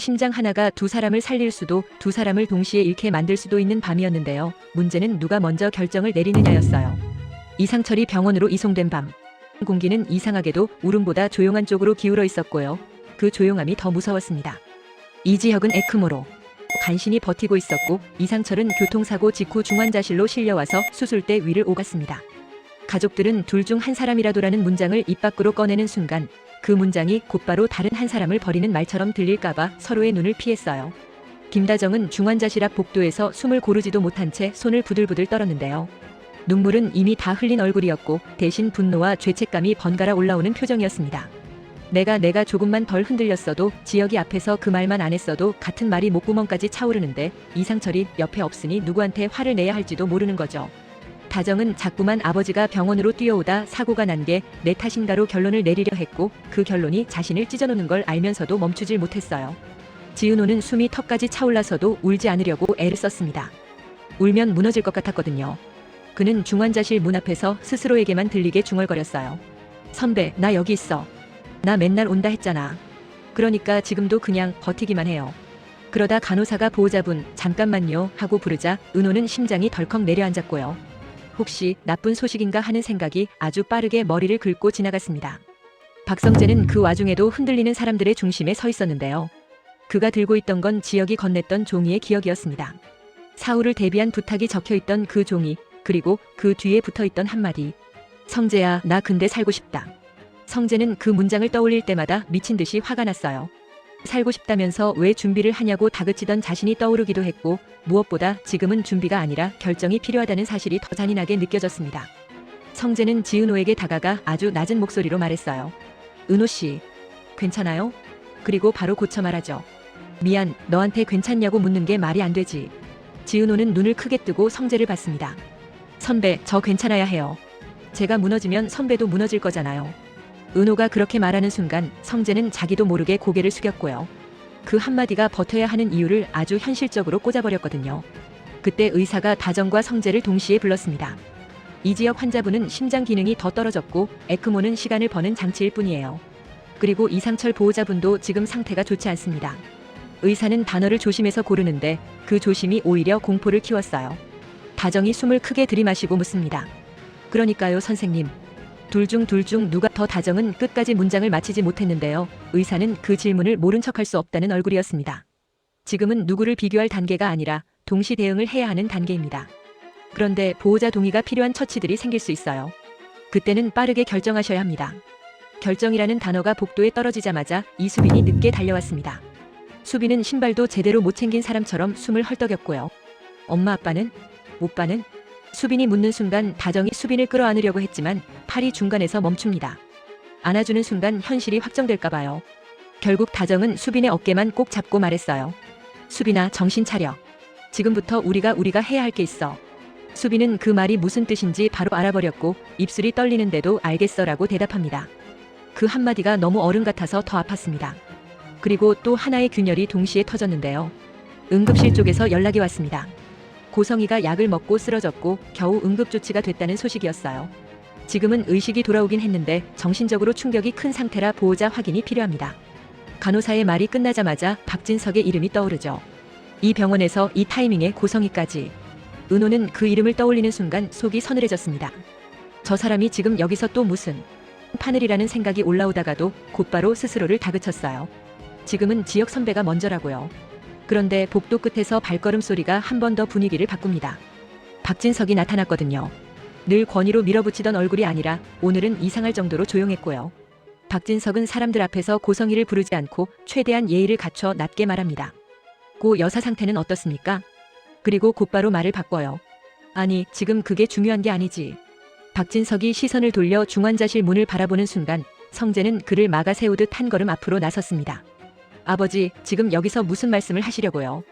심장 하나가 두 사람을 살릴 수도 두 사람을 동시에 잃게 만들 수도 있는 밤이었는데요. 문제는 누가 먼저 결정을 내리느냐였어요. 이상철이 병원으로 이송된 밤. 공기는 이상하게도 울음보다 조용한 쪽으로 기울어 있었고요. 그 조용함이 더 무서웠습니다. 이지혁은 에크모로 간신히 버티고 있었고 이상철은 교통사고 직후 중환자실로 실려와서 수술대 위를 오갔습니다. 가족들은 둘 중 한 사람이라도라는 문장을 입 밖으로 꺼내는 순간 그 문장이 곧바로 다른 한 사람을 버리는 말처럼 들릴까봐 서로의 눈을 피했어요. 김다정은 중환자실 앞 복도에서 숨을 고르지도 못한 채 손을 부들부들 떨었는데요. 눈물은 이미 다 흘린 얼굴이었고 대신 분노와 죄책감이 번갈아 올라오는 표정이었습니다. 내가 조금만 덜 흔들렸어도 지혁이 앞에서 그 말만 안 했어도 같은 말이 목구멍까지 차오르는데 이상철이 옆에 없으니 누구한테 화를 내야 할지도 모르는 거죠. 다정은 자꾸만 아버지가 병원으로 뛰어오다 사고가 난 게 내 탓인가로 결론을 내리려 했고 그 결론이 자신을 찢어놓는 걸 알면서도 멈추질 못했어요. 지은호는 숨이 턱까지 차올라서도 울지 않으려고 애를 썼습니다. 울면 무너질 것 같았거든요. 그는 중환자실 문 앞에서 스스로에게만 들리게 중얼거렸어요. 선배, 나 여기 있어. 나 맨날 온다 했잖아. 그러니까 지금도 그냥 버티기만 해요. 그러다 간호사가 보호자분 잠깐만요 하고 부르자 은호는 심장이 덜컥 내려앉았고요. 혹시 나쁜 소식인가 하는 생각이 아주 빠르게 머리를 긁고 지나갔습니다. 박성재는 그 와중에도 흔들리는 사람들의 중심에 서 있었는데요. 그가 들고 있던 건 지혁이 건넸던 종이의 기억이었습니다. 사후를 대비한 부탁이 적혀있던 그 종이, 그리고 그 뒤에 붙어있던 한마디. 성재야, 나 근데 살고 싶다. 성재는 그 문장을 떠올릴 때마다 미친 듯이 화가 났어요. 살고 싶다면서 왜 준비를 하냐고 다그치던 자신이 떠오르기도 했고 무엇보다 지금은 준비가 아니라 결정이 필요하다는 사실이 더 잔인하게 느껴졌습니다. 성재는 지은호에게 다가가 아주 낮은 목소리로 말했어요. 은호 씨, 괜찮아요? 그리고 바로 고쳐 말하죠. 미안, 너한테 괜찮냐고 묻는 게 말이 안 되지. 지은호는 눈을 크게 뜨고 성재를 봤습니다. 선배, 저 괜찮아야 해요. 제가 무너지면 선배도 무너질 거잖아요. 은호가 그렇게 말하는 순간 성재는 자기도 모르게 고개를 숙였고요. 그 한마디가 버텨야 하는 이유를 아주 현실적으로 꽂아버렸거든요. 그때 의사가 다정과 성재를 동시에 불렀습니다. 이지혁 환자분은 심장 기능이 더 떨어졌고 에크모는 시간을 버는 장치일 뿐이에요. 그리고 이상철 보호자분도 지금 상태가 좋지 않습니다. 의사는 단어를 조심해서 고르는데 그 조심이 오히려 공포를 키웠어요. 다정이 숨을 크게 들이마시고 묻습니다. 그러니까요, 선생님. 둘 중 누가 더 다정은 끝까지 문장을 마치지 못했는데요. 의사는 그 질문을 모른 척할 수 없다는 얼굴이었습니다. 지금은 누구를 비교할 단계가 아니라 동시 대응을 해야 하는 단계입니다. 그런데 보호자 동의가 필요한 처치들이 생길 수 있어요. 그때는 빠르게 결정하셔야 합니다. 결정이라는 단어가 복도에 떨어지자마자 이수빈이 늦게 달려왔습니다. 수빈은 신발도 제대로 못 챙긴 사람처럼 숨을 헐떡였고요. 엄마 아빠는? 오빠는? 수빈이 묻는 순간 다정이 수빈을 끌어안으려고 했지만 팔이 중간에서 멈춥니다. 안아주는 순간 현실이 확정될까봐요. 결국 다정은 수빈의 어깨만 꼭 잡고 말했어요. 수빈아, 정신 차려. 지금부터 우리가 해야 할 게 있어. 수빈은 그 말이 무슨 뜻인지 바로 알아버렸고 입술이 떨리는데도 알겠어라고 대답합니다. 그 한마디가 너무 어른 같아서 더 아팠습니다. 그리고 또 하나의 균열이 동시에 터졌는데요. 응급실 쪽에서 연락이 왔습니다. 고성이가 약을 먹고 쓰러졌고 겨우 응급조치가 됐다는 소식이었어요. 지금은 의식이 돌아오긴 했는데 정신적으로 충격이 큰 상태라 보호자 확인이 필요합니다. 간호사의 말이 끝나자마자 박진석의 이름이 떠오르죠. 이 병원에서 이 타이밍에 고성이까지. 은호는 그 이름을 떠올리는 순간 속이 서늘해졌습니다. 저 사람이 지금 여기서 또 무슨 파늘이라는 생각이 올라오다가도 곧바로 스스로를 다그쳤어요. 지금은 지혁 선배가 먼저라고요. 그런데 복도 끝에서 발걸음 소리가 한 번 더 분위기를 바꿉니다. 박진석이 나타났거든요. 늘 권위로 밀어붙이던 얼굴이 아니라 오늘은 이상할 정도로 조용했고요. 박진석은 사람들 앞에서 고성이를 부르지 않고 최대한 예의를 갖춰 낮게 말합니다. 고 여사 상태는 어떻습니까? 그리고 곧바로 말을 바꿔요. 아니, 지금 그게 중요한 게 아니지. 박진석이 시선을 돌려 중환자실 문을 바라보는 순간 성재는 그를 막아 세우듯 한 걸음 앞으로 나섰습니다. 아버지, 지금 여기서 무슨 말씀을 하시려고요?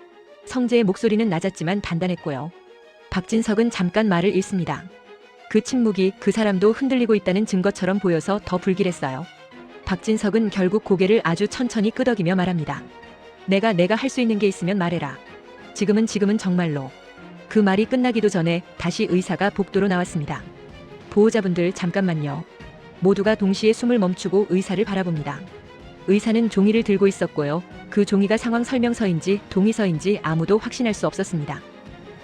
성재의 목소리는 낮았지만 단단했고요. 박진석은 잠깐 말을 잃습니다. 그 침묵이 그 사람도 흔들리고 있다는 증거처럼 보여서 더 불길했어요. 박진석은 결국 고개를 아주 천천히 끄덕이며 말합니다. 내가 할 수 있는 게 있으면 말해라. 지금은 정말로. 그 말이 끝나기도 전에 다시 의사가 복도로 나왔습니다. 보호자분들 잠깐만요. 모두가 동시에 숨을 멈추고 의사를 바라봅니다. 의사는 종이를 들고 있었고요. 그 종이가 상황 설명서인지 동의서인지 아무도 확신할 수 없었습니다.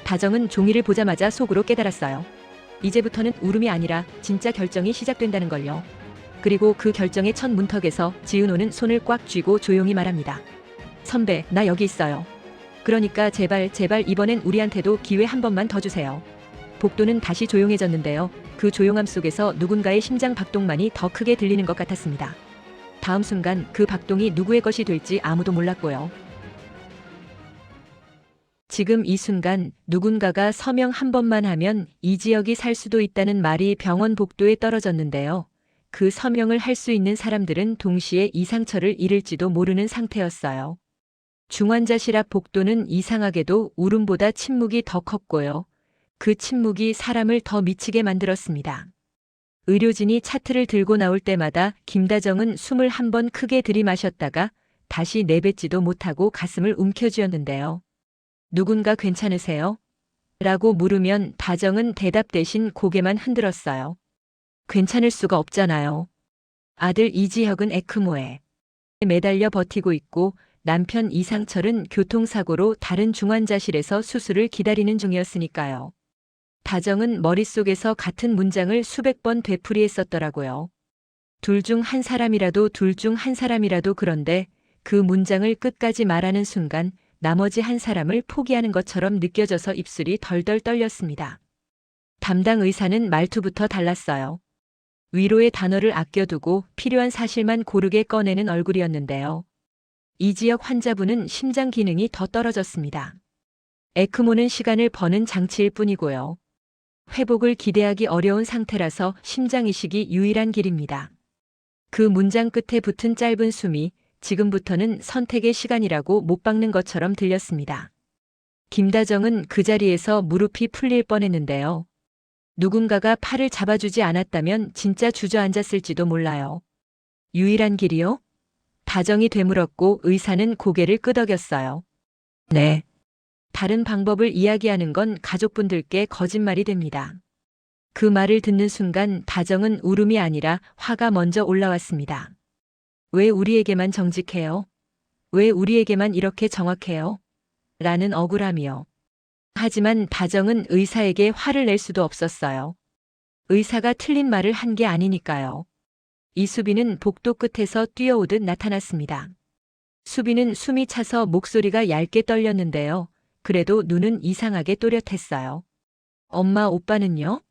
다정은 종이를 보자마자 속으로 깨달았어요. 이제부터는 울음이 아니라 진짜 결정이 시작된다는 걸요. 그리고 그 결정의 첫 문턱에서 지은호는 손을 꽉 쥐고 조용히 말합니다. 선배, 나 여기 있어요. 그러니까 제발 이번엔 우리한테도 기회 한 번만 더 주세요. 복도는 다시 조용해졌는데요. 그 조용함 속에서 누군가의 심장 박동만이 더 크게 들리는 것 같았습니다. 다음 순간 그 박동이 누구의 것이 될지 아무도 몰랐고요. 지금 이 순간 누군가가 서명 한 번만 하면 이지혁이 살 수도 있다는 말이 병원 복도에 떨어졌는데요. 그 서명을 할 수 있는 사람들은 동시에 이상철을 잃을지도 모르는 상태였어요. 중환자실 앞 복도는 이상하게도 울음보다 침묵이 더 컸고요. 그 침묵이 사람을 더 미치게 만들었습니다. 의료진이 차트를 들고 나올 때마다 김다정은 숨을 한 번 크게 들이마셨다가 다시 내뱉지도 못하고 가슴을 움켜쥐었는데요. 누군가 괜찮으세요? 라고 물으면 다정은 대답 대신 고개만 흔들었어요. 괜찮을 수가 없잖아요. 아들 이지혁은 에크모에 매달려 버티고 있고 남편 이상철은 교통사고로 다른 중환자실에서 수술을 기다리는 중이었으니까요. 다정은 머릿속에서 같은 문장을 수백 번 되풀이했었더라고요. 둘 중 한 사람이라도 그런데 그 문장을 끝까지 말하는 순간 나머지 한 사람을 포기하는 것처럼 느껴져서 입술이 덜덜 떨렸습니다. 담당 의사는 말투부터 달랐어요. 위로의 단어를 아껴두고 필요한 사실만 고르게 꺼내는 얼굴이었는데요. 이지혁 환자분은 심장 기능이 더 떨어졌습니다. 에크모는 시간을 버는 장치일 뿐이고요. 회복을 기대하기 어려운 상태라서 심장 이식이 유일한 길입니다. 그 문장 끝에 붙은 짧은 숨이 지금부터는 선택의 시간이라고 못 박는 것처럼 들렸습니다. 김다정은 그 자리에서 무릎이 풀릴 뻔했는데요. 누군가가 팔을 잡아주지 않았다면 진짜 주저앉았을지도 몰라요. 유일한 길이요? 다정이 되물었고 의사는 고개를 끄덕였어요. 네. 다른 방법을 이야기하는 건 가족분들께 거짓말이 됩니다. 그 말을 듣는 순간 다정은 울음이 아니라 화가 먼저 올라왔습니다. 왜 우리에게만 정직해요? 왜 우리에게만 이렇게 정확해요? 라는 억울함이요. 하지만 다정은 의사에게 화를 낼 수도 없었어요. 의사가 틀린 말을 한 게 아니니까요. 이수빈은 복도 끝에서 뛰어오듯 나타났습니다. 수빈은 숨이 차서 목소리가 얇게 떨렸는데요. 그래도 눈은 이상하게 또렷했어요. 엄마, 오빠는요?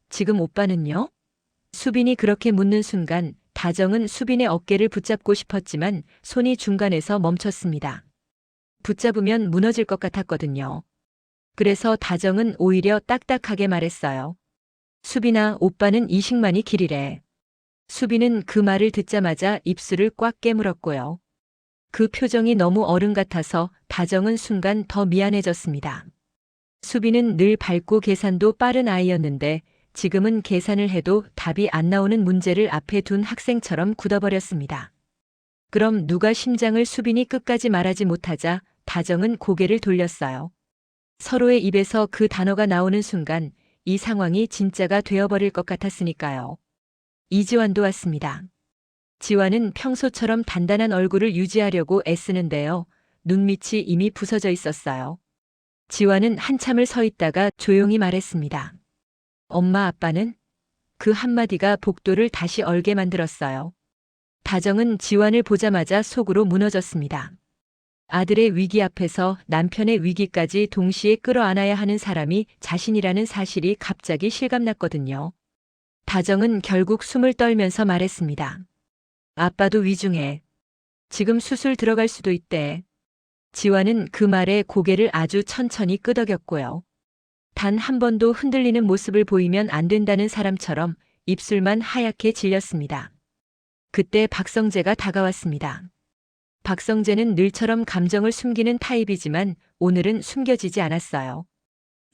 지금 오빠는요? 수빈이 그렇게 묻는 순간 다정은 수빈의 어깨를 붙잡고 싶었지만 손이 중간에서 멈췄습니다. 붙잡으면 무너질 것 같았거든요. 그래서 다정은 오히려 딱딱하게 말했어요. 수빈아, 오빠는 이식만이 길이래. 수빈은 그 말을 듣자마자 입술을 꽉 깨물었고요. 그 표정이 너무 어른 같아서 다정은 순간 더 미안해졌습니다. 수빈은 늘 밝고 계산도 빠른 아이였는데 지금은 계산을 해도 답이 안 나오는 문제를 앞에 둔 학생처럼 굳어버렸습니다. 그럼 누가 심장을 수빈이 끝까지 말하지 못하자 다정은 고개를 돌렸어요. 서로의 입에서 그 단어가 나오는 순간 이 상황이 진짜가 되어버릴 것 같았으니까요. 이지환도 왔습니다. 지환은 평소처럼 단단한 얼굴을 유지하려고 애쓰는데요. 눈밑이 이미 부서져 있었어요. 지환은 한참을 서 있다가 조용히 말했습니다. 엄마, 아빠는? 그 한마디가 복도를 다시 얼게 만들었어요. 다정은 지환을 보자마자 속으로 무너졌습니다. 아들의 위기 앞에서 남편의 위기까지 동시에 끌어안아야 하는 사람이 자신이라는 사실이 갑자기 실감났거든요. 다정은 결국 숨을 떨면서 말했습니다. 아빠도 위중해. 지금 수술 들어갈 수도 있대. 지환은 그 말에 고개를 아주 천천히 끄덕였고요. 단 한 번도 흔들리는 모습을 보이면 안 된다는 사람처럼 입술만 하얗게 질렸습니다. 그때 박성재가 다가왔습니다. 박성재는 늘처럼 감정을 숨기는 타입이지만 오늘은 숨겨지지 않았어요.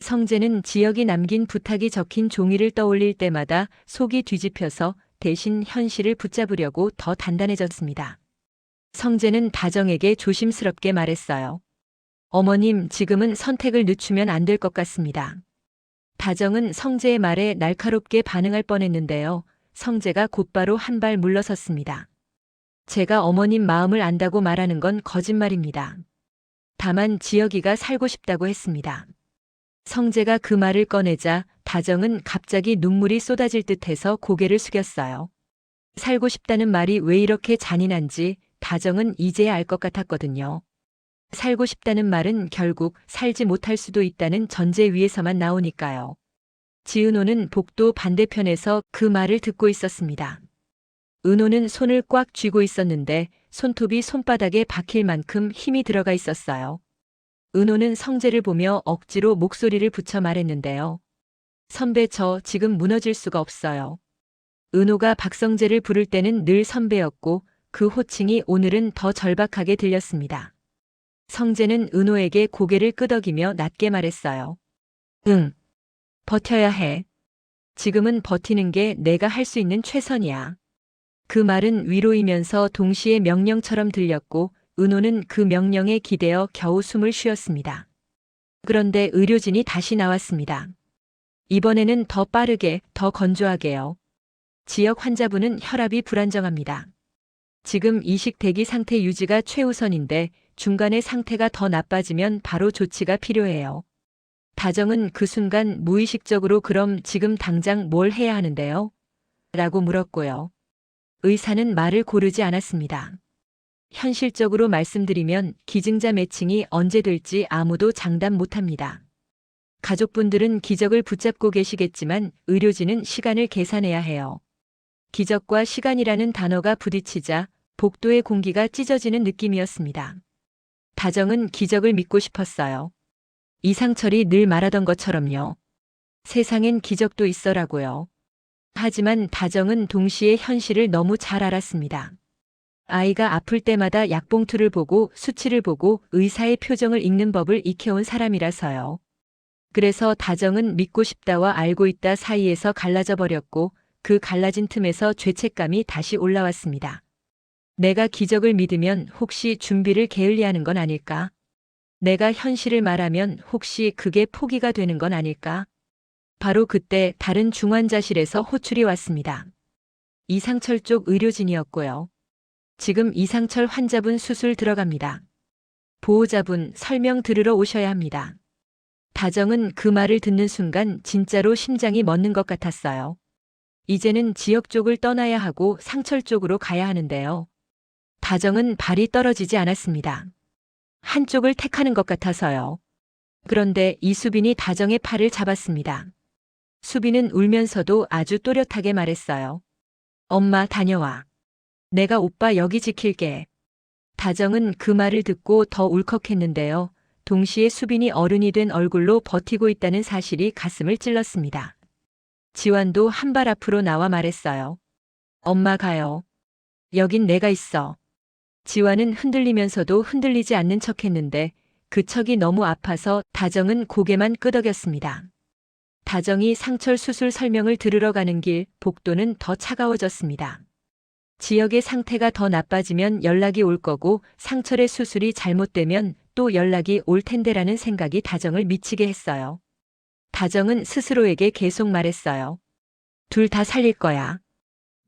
성재는 지혁이 남긴 부탁이 적힌 종이를 떠올릴 때마다 속이 뒤집혀서 대신 현실을 붙잡으려고 더 단단해졌습니다. 성재는 다정에게 조심스럽게 말했어요. 어머님, 지금은 선택을 늦추면 안 될 것 같습니다. 다정은 성재의 말에 날카롭게 반응할 뻔했는데요. 성재가 곧바로 한 발 물러섰습니다. 제가 어머님 마음을 안다고 말하는 건 거짓말입니다. 다만 지혁이가 살고 싶다고 했습니다. 성재가 그 말을 꺼내자 다정은 갑자기 눈물이 쏟아질 듯해서 고개를 숙였어요. 살고 싶다는 말이 왜 이렇게 잔인한지 다정은 이제야 알 것 같았거든요. 살고 싶다는 말은 결국 살지 못할 수도 있다는 전제 위에서만 나오니까요. 지은호는 복도 반대편에서 그 말을 듣고 있었습니다. 은호는 손을 꽉 쥐고 있었는데 손톱이 손바닥에 박힐 만큼 힘이 들어가 있었어요. 은호는 성재를 보며 억지로 목소리를 붙여 말했는데요. 선배, 저 지금 무너질 수가 없어요. 은호가 박성재를 부를 때는 늘 선배였고 그 호칭이 오늘은 더 절박하게 들렸습니다. 성재는 은호에게 고개를 끄덕이며 낮게 말했어요. 응. 버텨야 해. 지금은 버티는 게 내가 할 수 있는 최선이야. 그 말은 위로이면서 동시에 명령처럼 들렸고 은호는 그 명령에 기대어 겨우 숨을 쉬었습니다. 그런데 의료진이 다시 나왔습니다. 이번에는 더 빠르게, 더 건조하게요. 지역 환자분은 혈압이 불안정합니다. 지금 이식 대기 상태 유지가 최우선인데 중간에 상태가 더 나빠지면 바로 조치가 필요해요. 다정은 그 순간 무의식적으로 그럼 지금 당장 뭘 해야 하는데요? 라고 물었고요. 의사는 말을 고르지 않았습니다. 현실적으로 말씀드리면 기증자 매칭이 언제 될지 아무도 장담 못합니다. 가족분들은 기적을 붙잡고 계시겠지만 의료진은 시간을 계산해야 해요. 기적과 시간이라는 단어가 부딪히자 복도의 공기가 찢어지는 느낌이었습니다. 다정은 기적을 믿고 싶었어요. 이상철이 늘 말하던 것처럼요. 세상엔 기적도 있어라고요. 하지만 다정은 동시에 현실을 너무 잘 알았습니다. 아이가 아플 때마다 약봉투를 보고 수치를 보고 의사의 표정을 읽는 법을 익혀온 사람이라서요. 그래서 다정은 믿고 싶다와 알고 있다 사이에서 갈라져 버렸고 그 갈라진 틈에서 죄책감이 다시 올라왔습니다. 내가 기적을 믿으면 혹시 준비를 게을리하는 건 아닐까? 내가 현실을 말하면 혹시 그게 포기가 되는 건 아닐까? 바로 그때 다른 중환자실에서 호출이 왔습니다. 이상철 쪽 의료진이었고요. 지금 이상철 환자분 수술 들어갑니다. 보호자분 설명 들으러 오셔야 합니다. 다정은 그 말을 듣는 순간 진짜로 심장이 멎는 것 같았어요. 이제는 지역 쪽을 떠나야 하고 상철 쪽으로 가야 하는데요. 다정은 발이 떨어지지 않았습니다. 한쪽을 택하는 것 같아서요. 그런데 이수빈이 다정의 팔을 잡았습니다. 수빈은 울면서도 아주 또렷하게 말했어요. 엄마 다녀와. 내가 오빠 여기 지킬게. 다정은 그 말을 듣고 더 울컥했는데요. 동시에 수빈이 어른이 된 얼굴로 버티고 있다는 사실이 가슴을 찔렀습니다. 지완도 한 발 앞으로 나와 말했어요. 엄마 가요. 여긴 내가 있어. 지완은 흔들리면서도 흔들리지 않는 척했는데 그 척이 너무 아파서 다정은 고개만 끄덕였습니다. 다정이 상철 수술 설명을 들으러 가는 길 복도는 더 차가워졌습니다. 지역의 상태가 더 나빠지면 연락이 올 거고 상철의 수술이 잘못되면 또 연락이 올 텐데라는 생각이 다정을 미치게 했어요. 다정은 스스로에게 계속 말했어요. 둘 다 살릴 거야.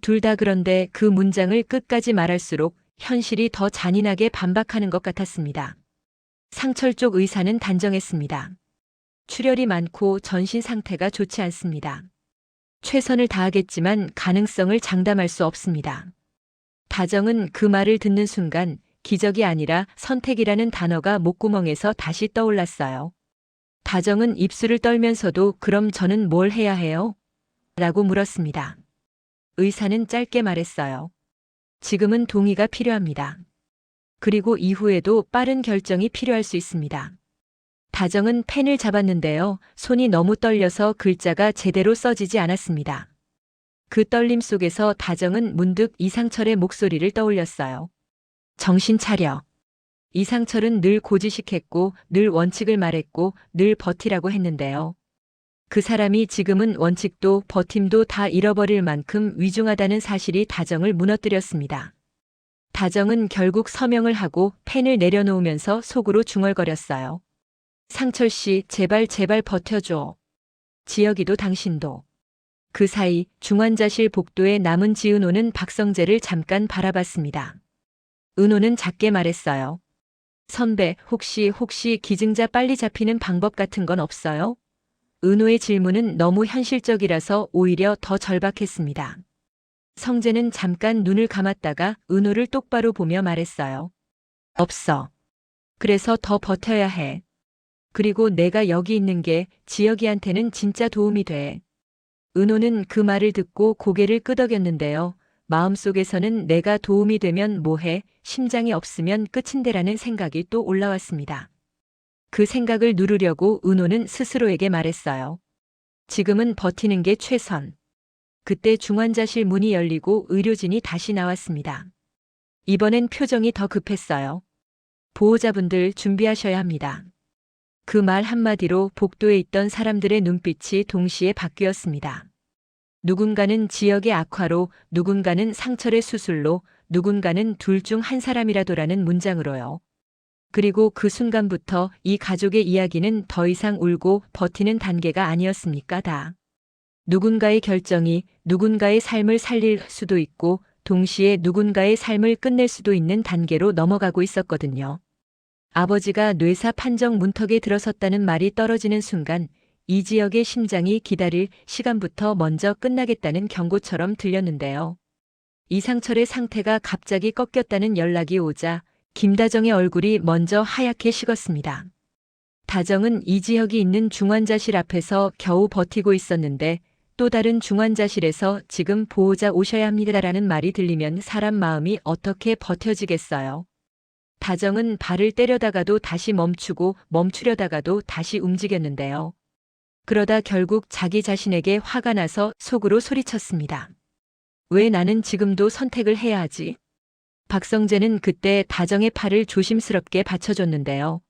둘 다. 그런데 그 문장을 끝까지 말할수록 현실이 더 잔인하게 반박하는 것 같았습니다. 상철 쪽 의사는 단정했습니다. 출혈이 많고 전신 상태가 좋지 않습니다. 최선을 다하겠지만 가능성을 장담할 수 없습니다. 다정은 그 말을 듣는 순간 기적이 아니라 선택이라는 단어가 목구멍에서 다시 떠올랐어요. 다정은 입술을 떨면서도 그럼 저는 뭘 해야 해요? 라고 물었습니다. 의사는 짧게 말했어요. 지금은 동의가 필요합니다. 그리고 이후에도 빠른 결정이 필요할 수 있습니다. 다정은 펜을 잡았는데요. 손이 너무 떨려서 글자가 제대로 써지지 않았습니다. 그 떨림 속에서 다정은 문득 이상철의 목소리를 떠올렸어요. 정신 차려. 이상철은 늘 고지식했고 늘 원칙을 말했고 늘 버티라고 했는데요. 그 사람이 지금은 원칙도 버팀도 다 잃어버릴 만큼 위중하다는 사실이 다정을 무너뜨렸습니다. 다정은 결국 서명을 하고 펜을 내려놓으면서 속으로 중얼거렸어요. 상철 씨, 제발 제발 버텨줘. 지혁이도 당신도. 그 사이 중환자실 복도에 남은 지은호는 박성재를 잠깐 바라봤습니다. 은호는 작게 말했어요. 선배, 혹시 기증자 빨리 잡히는 방법 같은 건 없어요? 은호의 질문은 너무 현실적이라서 오히려 더 절박했습니다. 성재는 잠깐 눈을 감았다가 은호를 똑바로 보며 말했어요. 없어. 그래서 더 버텨야 해. 그리고 내가 여기 있는 게 지혁이한테는 진짜 도움이 돼. 은호는 그 말을 듣고 고개를 끄덕였는데요. 마음속에서는 내가 도움이 되면 뭐해, 심장이 없으면 끝인데라는 생각이 또 올라왔습니다. 그 생각을 누르려고 은호는 스스로에게 말했어요. 지금은 버티는 게 최선. 그때 중환자실 문이 열리고 의료진이 다시 나왔습니다. 이번엔 표정이 더 급했어요. 보호자분들 준비하셔야 합니다. 그 말 한마디로 복도에 있던 사람들의 눈빛이 동시에 바뀌었습니다. 누군가는 지역의 악화로, 누군가는 상철의 수술로, 누군가는 둘 중 한 사람이라도라는 문장으로요. 그리고 그 순간부터 이 가족의 이야기는 더 이상 울고 버티는 단계가 아니었습니까? 다. 누군가의 결정이 누군가의 삶을 살릴 수도 있고 동시에 누군가의 삶을 끝낼 수도 있는 단계로 넘어가고 있었거든요. 아버지가 뇌사 판정 문턱에 들어섰다는 말이 떨어지는 순간 이지혁의 심장이 기다릴 시간부터 먼저 끝나겠다는 경고처럼 들렸는데요. 이상철의 상태가 갑자기 꺾였다는 연락이 오자 김다정의 얼굴이 먼저 하얗게 식었습니다. 다정은 이지혁이 있는 중환자실 앞에서 겨우 버티고 있었는데 또 다른 중환자실에서 지금 보호자 오셔야 합니다라는 말이 들리면 사람 마음이 어떻게 버텨지겠어요. 다정은 발을 때려다가도 다시 멈추고 멈추려다가도 다시 움직였는데요. 그러다 결국 자기 자신에게 화가 나서 속으로 소리쳤습니다. 왜 나는 지금도 선택을 해야 하지? 박성재는 그때 다정의 팔을 조심스럽게 받쳐줬는데요.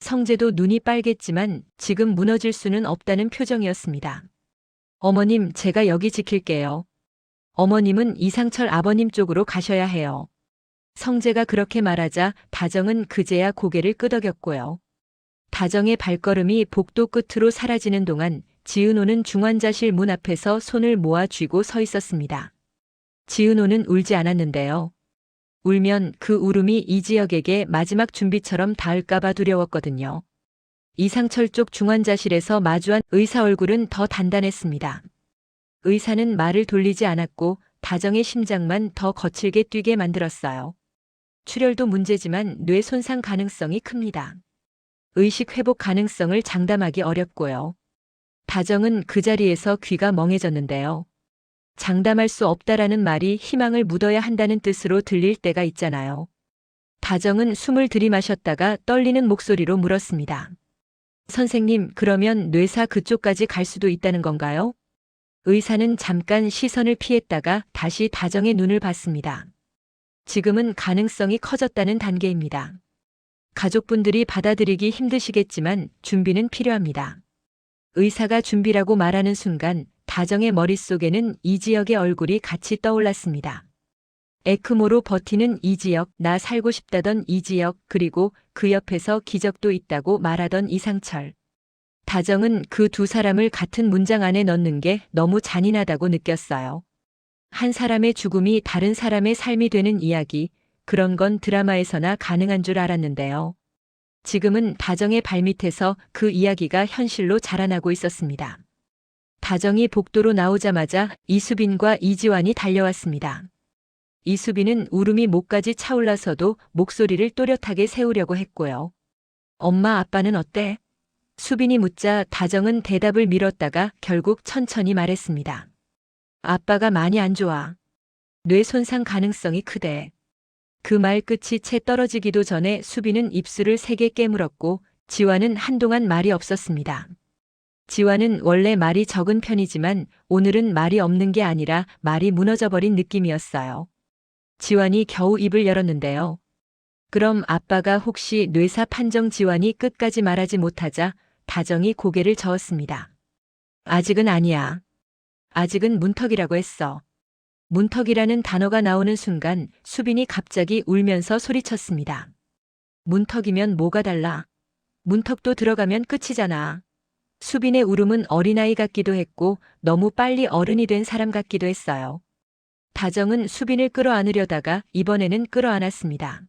성재도 눈이 빨갰지만 지금 무너질 수는 없다는 표정이었습니다. 어머님, 제가 여기 지킬게요. 어머님은 이상철 아버님 쪽으로 가셔야 해요. 성재가 그렇게 말하자 다정은 그제야 고개를 끄덕였고요. 다정의 발걸음이 복도 끝으로 사라지는 동안 지은호는 중환자실 문 앞에서 손을 모아 쥐고 서 있었습니다. 지은호는 울지 않았는데요. 울면 그 울음이 이지혁에게 마지막 준비처럼 닿을까봐 두려웠거든요. 이상철 쪽 중환자실에서 마주한 의사 얼굴은 더 단단했습니다. 의사는 말을 돌리지 않았고 다정의 심장만 더 거칠게 뛰게 만들었어요. 출혈도 문제지만 뇌 손상 가능성이 큽니다. 의식 회복 가능성을 장담하기 어렵고요. 다정은 그 자리에서 귀가 멍해졌는데요. 장담할 수 없다라는 말이 희망을 묻어야 한다는 뜻으로 들릴 때가 있잖아요. 다정은 숨을 들이마셨다가 떨리는 목소리로 물었습니다. 선생님, 그러면 뇌사 그쪽까지 갈 수도 있다는 건가요? 의사는 잠깐 시선을 피했다가 다시 다정의 눈을 봤습니다. 지금은 가능성이 커졌다는 단계입니다. 가족분들이 받아들이기 힘드시겠지만 준비는 필요합니다. 의사가 준비라고 말하는 순간 다정의 머릿속에는 이지혁의 얼굴이 같이 떠올랐습니다. 에크모로 버티는 이지혁, 나 살고 싶다던 이지혁, 그리고 그 옆에서 기적도 있다고 말하던 이상철. 다정은 그 두 사람을 같은 문장 안에 넣는 게 너무 잔인하다고 느꼈어요. 한 사람의 죽음이 다른 사람의 삶이 되는 이야기, 그런 건 드라마에서나 가능한 줄 알았는데요. 지금은 다정의 발밑에서 그 이야기가 현실로 자라나고 있었습니다. 다정이 복도로 나오자마자 이수빈과 이지환이 달려왔습니다. 이수빈은 울음이 목까지 차올라서도 목소리를 또렷하게 세우려고 했고요. 엄마, 아빠는 어때? 수빈이 묻자 다정은 대답을 미뤘다가 결국 천천히 말했습니다. 아빠가 많이 안 좋아. 뇌 손상 가능성이 크대. 그 말 끝이 채 떨어지기도 전에 수빈은 입술을 세게 깨물었고 지환은 한동안 말이 없었습니다. 지환은 원래 말이 적은 편이지만 오늘은 말이 없는 게 아니라 말이 무너져버린 느낌이었어요. 지환이 겨우 입을 열었는데요. 그럼 아빠가 혹시 뇌사 판정? 지환이 끝까지 말하지 못하자 다정이 고개를 저었습니다. 아직은 아니야. 아직은 문턱이라고 했어. 문턱이라는 단어가 나오는 순간 수빈이 갑자기 울면서 소리쳤습니다. 문턱이면 뭐가 달라? 문턱도 들어가면 끝이잖아. 수빈의 울음은 어린아이 같기도 했고 너무 빨리 어른이 된 사람 같기도 했어요. 다정은 수빈을 끌어안으려다가 이번에는 끌어안았습니다.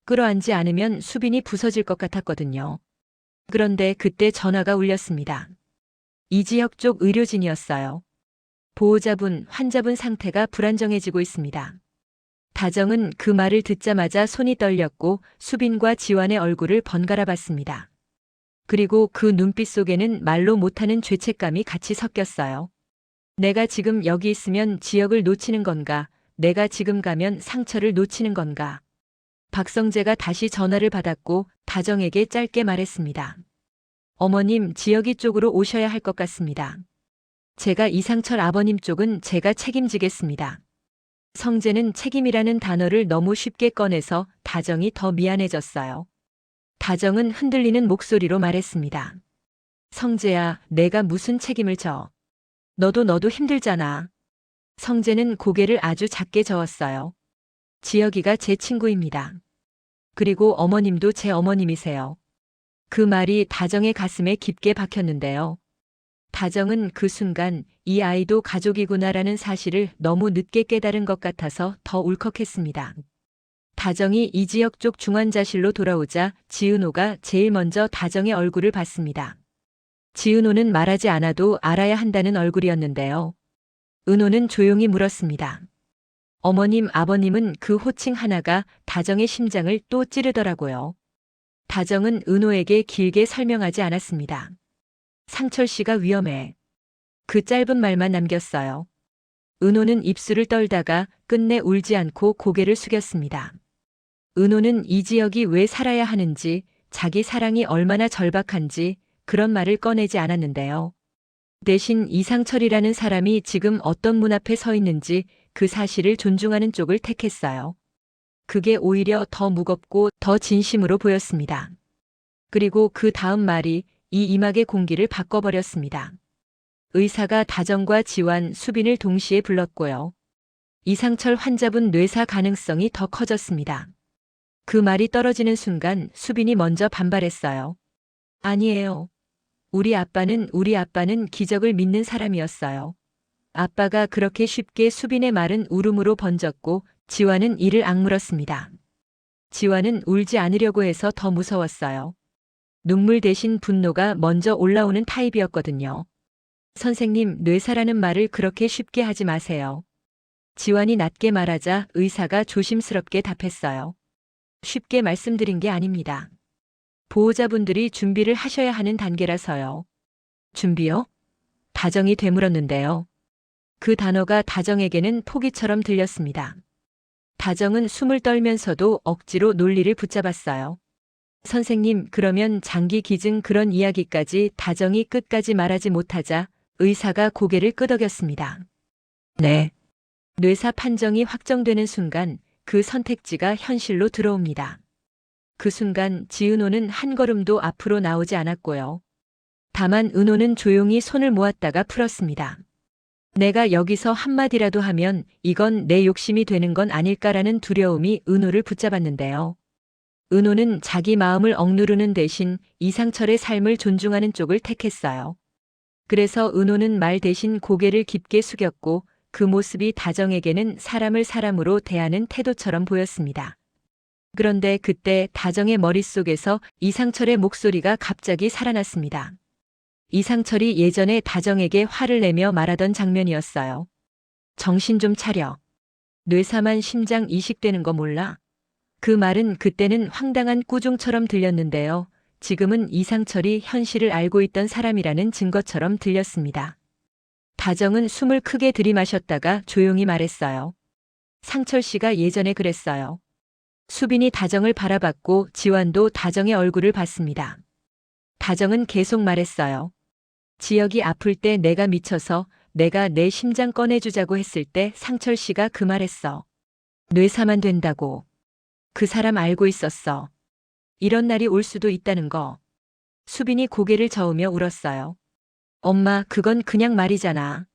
끌어안지 않으면 수빈이 부서질 것 같았거든요. 그런데 그때 전화가 울렸습니다. 이지혁 쪽 의료진이었어요. 보호자분, 환자분 상태가 불안정해지고 있습니다. 다정은 그 말을 듣자마자 손이 떨렸고 수빈과 지환의 얼굴을 번갈아 봤습니다. 그리고 그 눈빛 속에는 말로 못하는 죄책감이 같이 섞였어요. 내가 지금 여기 있으면 지역을 놓치는 건가? 내가 지금 가면 상처를 놓치는 건가? 박성재가 다시 전화를 받았고 다정에게 짧게 말했습니다. 어머님, 지역이 쪽으로 오셔야 할 것 같습니다. 제가 이상철 아버님 쪽은 제가 책임지겠습니다. 성재는 책임이라는 단어를 너무 쉽게 꺼내서 다정이 더 미안해졌어요. 다정은 흔들리는 목소리로 말했습니다. 성재야, 내가 무슨 책임을 져? 너도 힘들잖아. 성재는 고개를 아주 작게 저었어요. 지혁이가 제 친구입니다. 그리고 어머님도 제 어머님이세요. 그 말이 다정의 가슴에 깊게 박혔는데요. 다정은 그 순간 이 아이도 가족이구나라는 사실을 너무 늦게 깨달은 것 같아서 더 울컥했습니다. 다정이 이지혁 쪽 중환자실로 돌아오자 지은호가 제일 먼저 다정의 얼굴을 봤습니다. 지은호는 말하지 않아도 알아야 한다는 얼굴이었는데요. 은호는 조용히 물었습니다. 어머님, 아버님은 그 호칭 하나가 다정의 심장을 또 찌르더라고요. 다정은 은호에게 길게 설명하지 않았습니다. 상철 씨가 위험해. 그 짧은 말만 남겼어요. 은호는 입술을 떨다가 끝내 울지 않고 고개를 숙였습니다. 은호는 이지혁이 왜 살아야 하는지, 자기 사랑이 얼마나 절박한지 그런 말을 꺼내지 않았는데요. 대신 이상철이라는 사람이 지금 어떤 문 앞에 서 있는지 그 사실을 존중하는 쪽을 택했어요. 그게 오히려 더 무겁고 더 진심으로 보였습니다. 그리고 그 다음 말이 이 이막의 공기를 바꿔버렸습니다. 의사가 다정과 지환, 수빈을 동시에 불렀고요. 이상철 환자분 뇌사 가능성이 더 커졌습니다. 그 말이 떨어지는 순간 수빈이 먼저 반발했어요. 아니에요. 우리 아빠는 기적을 믿는 사람이었어요. 아빠가 그렇게 쉽게 수빈의 말은 울음으로 번졌고 지환은 이를 악물었습니다. 지환은 울지 않으려고 해서 더 무서웠어요. 눈물 대신 분노가 먼저 올라오는 타입이었거든요. 선생님, 뇌사라는 말을 그렇게 쉽게 하지 마세요. 지환이 낮게 말하자 의사가 조심스럽게 답했어요. 쉽게 말씀드린 게 아닙니다. 보호자분들이 준비를 하셔야 하는 단계라서요. 준비요? 다정이 되물었는데요. 그 단어가 다정에게는 포기처럼 들렸습니다. 다정은 숨을 떨면서도 억지로 논리를 붙잡았어요. 선생님, 그러면 장기 기증 그런 이야기까지 다정이 끝까지 말하지 못하자 의사가 고개를 끄덕였습니다. 네. 뇌사 판정이 확정되는 순간 그 선택지가 현실로 들어옵니다. 그 순간 지은호는 한 걸음도 앞으로 나오지 않았고요. 다만 은호는 조용히 손을 모았다가 풀었습니다. 내가 여기서 한마디라도 하면 이건 내 욕심이 되는 건 아닐까라는 두려움이 은호를 붙잡았는데요. 은호는 자기 마음을 억누르는 대신 이상철의 삶을 존중하는 쪽을 택했어요. 그래서 은호는 말 대신 고개를 깊게 숙였고 그 모습이 다정에게는 사람을 사람으로 대하는 태도처럼 보였습니다. 그런데 그때 다정의 머릿속에서 이상철의 목소리가 갑자기 살아났습니다. 이상철이 예전에 다정에게 화를 내며 말하던 장면이었어요. 정신 좀 차려. 뇌사만 심장 이식되는 거 몰라? 그 말은 그때는 황당한 꾸중처럼 들렸는데요. 지금은 이상철이 현실을 알고 있던 사람이라는 증거처럼 들렸습니다. 다정은 숨을 크게 들이마셨다가 조용히 말했어요. 상철 씨가 예전에 그랬어요. 수빈이 다정을 바라봤고 지환도 다정의 얼굴을 봤습니다. 다정은 계속 말했어요. 지혁이 아플 때 내가 미쳐서 내가 내 심장 꺼내주자고 했을 때 상철 씨가 그 말했어. 뇌사만 된다고. 그 사람 알고 있었어. 이런 날이 올 수도 있다는 거. 수빈이 고개를 저으며 울었어요. 엄마, 그건 그냥 말이잖아.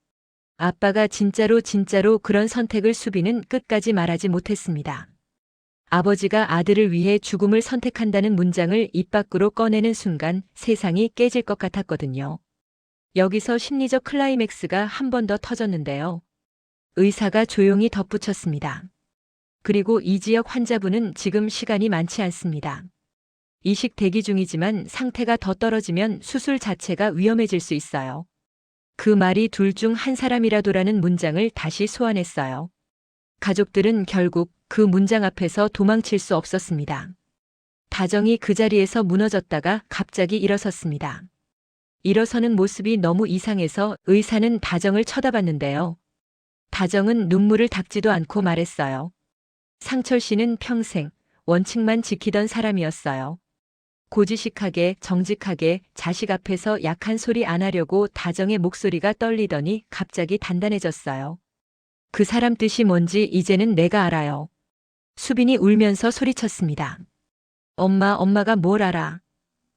아빠가 진짜로 그런 선택을 수빈은 끝까지 말하지 못했습니다. 아버지가 아들을 위해 죽음을 선택한다는 문장을 입 밖으로 꺼내는 순간 세상이 깨질 것 같았거든요. 여기서 심리적 클라이맥스가 한 번 더 터졌는데요. 의사가 조용히 덧붙였습니다. 그리고 이 지역 환자분은 지금 시간이 많지 않습니다. 이식 대기 중이지만 상태가 더 떨어지면 수술 자체가 위험해질 수 있어요. 그 말이 둘 중 한 사람이라도라는 문장을 다시 소환했어요. 가족들은 결국 그 문장 앞에서 도망칠 수 없었습니다. 다정이 그 자리에서 무너졌다가 갑자기 일어섰습니다. 일어서는 모습이 너무 이상해서 의사는 다정을 쳐다봤는데요. 다정은 눈물을 닦지도 않고 말했어요. 상철 씨는 평생 원칙만 지키던 사람이었어요. 고지식하게 정직하게 자식 앞에서 약한 소리 안 하려고 다정의 목소리가 떨리더니 갑자기 단단해졌어요. 그 사람 뜻이 뭔지 이제는 내가 알아요. 수빈이 울면서 소리쳤습니다. 엄마가 뭘 알아?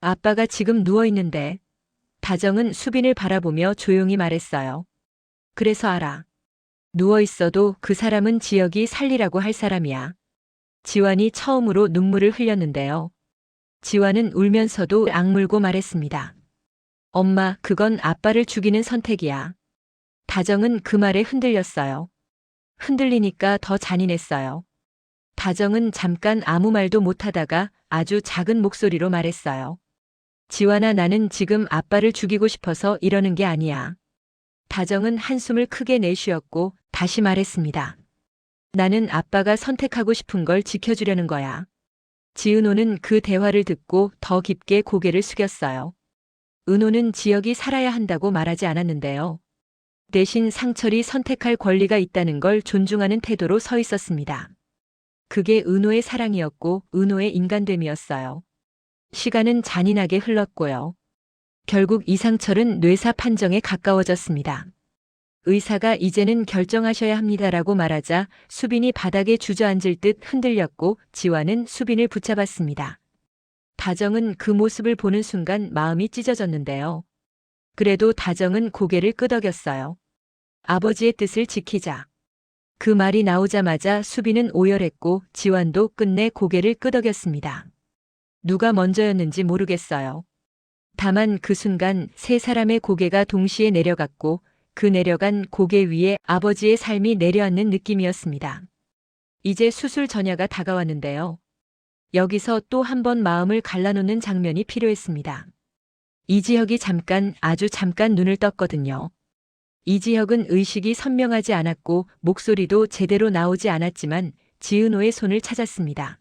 아빠가 지금 누워있는데. 다정은 수빈을 바라보며 조용히 말했어요. 그래서 알아. 누워있어도 그 사람은 지혁이 살리라고 할 사람이야. 지환이 처음으로 눈물을 흘렸는데요. 지환은 울면서도 악물고 말했습니다. 엄마, 그건 아빠를 죽이는 선택이야. 다정은 그 말에 흔들렸어요. 흔들리니까 더 잔인했어요. 다정은 잠깐 아무 말도 못하다가 아주 작은 목소리로 말했어요. 지환아, 나는 지금 아빠를 죽이고 싶어서 이러는 게 아니야. 다정은 한숨을 크게 내쉬었고 다시 말했습니다. 나는 아빠가 선택하고 싶은 걸 지켜주려는 거야. 지은호는 그 대화를 듣고 더 깊게 고개를 숙였어요. 은호는 지혁이 살아야 한다고 말하지 않았는데요. 대신 상철이 선택할 권리가 있다는 걸 존중하는 태도로 서 있었습니다. 그게 은호의 사랑이었고 은호의 인간됨이었어요. 시간은 잔인하게 흘렀고요. 결국 이상철은 뇌사 판정에 가까워졌습니다. 의사가 이제는 결정하셔야 합니다라고 말하자 수빈이 바닥에 주저앉을 듯 흔들렸고 지환은 수빈을 붙잡았습니다. 다정은 그 모습을 보는 순간 마음이 찢어졌는데요. 그래도 다정은 고개를 끄덕였어요. 아버지의 뜻을 지키자. 그 말이 나오자마자 수빈은 오열했고 지환도 끝내 고개를 끄덕였습니다. 누가 먼저였는지 모르겠어요. 다만 그 순간 세 사람의 고개가 동시에 내려갔고 그 내려간 고개 위에 아버지의 삶이 내려앉는 느낌이었습니다. 이제 수술 전야가 다가왔는데요. 여기서 또 한 번 마음을 갈라놓는 장면이 필요했습니다. 이지혁이 아주 잠깐 눈을 떴거든요. 이지혁은 의식이 선명하지 않았고 목소리도 제대로 나오지 않았지만 지은호의 손을 찾았습니다.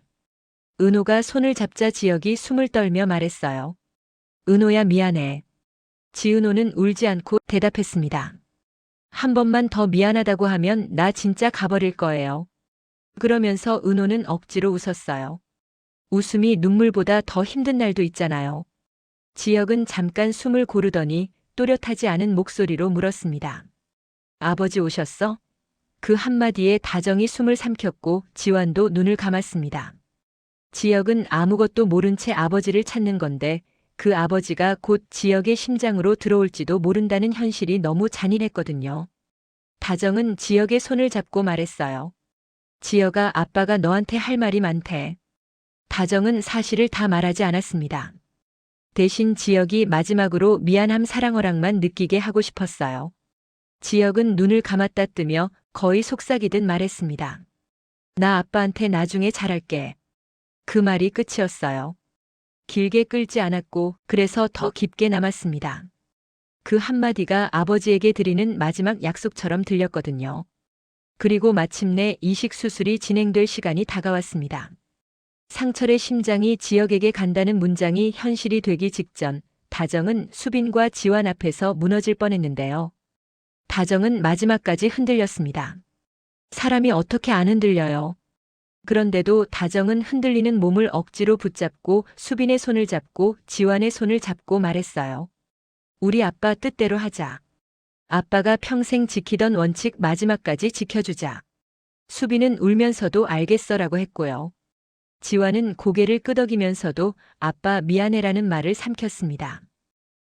은호가 손을 잡자 지혁이 숨을 떨며 말했어요. 은호야, 미안해. 지은호는 울지 않고 대답했습니다. 한 번만 더 미안하다고 하면 나 진짜 가버릴 거예요. 그러면서 은호는 억지로 웃었어요. 웃음이 눈물보다 더 힘든 날도 있잖아요. 지혁은 잠깐 숨을 고르더니 또렷하지 않은 목소리로 물었습니다. 아버지 오셨어? 그 한마디에 다정이 숨을 삼켰고 지환도 눈을 감았습니다. 지혁은 아무것도 모른 채 아버지를 찾는 건데 그 아버지가 곧 지혁의 심장으로 들어올지도 모른다는 현실이 너무 잔인했거든요. 다정은 지혁의 손을 잡고 말했어요. 지혁아, 아빠가 너한테 할 말이 많대. 다정은 사실을 다 말하지 않았습니다. 대신 지혁이 마지막으로 미안함 사랑어랑만 느끼게 하고 싶었어요. 지혁은 눈을 감았다 뜨며 거의 속삭이듯 말했습니다. 나 아빠한테 나중에 잘할게. 그 말이 끝이었어요. 길게 끌지 않았고 그래서 더 깊게 남았습니다. 그 한마디가 아버지에게 드리는 마지막 약속처럼 들렸거든요. 그리고 마침내 이식 수술이 진행될 시간이 다가왔습니다. 상철의 심장이 지혁에게 간다는 문장이 현실이 되기 직전 다정은 수빈과 지환 앞에서 무너질 뻔했는데요. 다정은 마지막까지 흔들렸습니다. 사람이 어떻게 안 흔들려요? 그런데도 다정은 흔들리는 몸을 억지로 붙잡고 수빈의 손을 잡고 지환의 손을 잡고 말했어요. 우리 아빠 뜻대로 하자. 아빠가 평생 지키던 원칙 마지막까지 지켜주자. 수빈은 울면서도 알겠어라고 했고요. 지환은 고개를 끄덕이면서도 아빠 미안해라는 말을 삼켰습니다.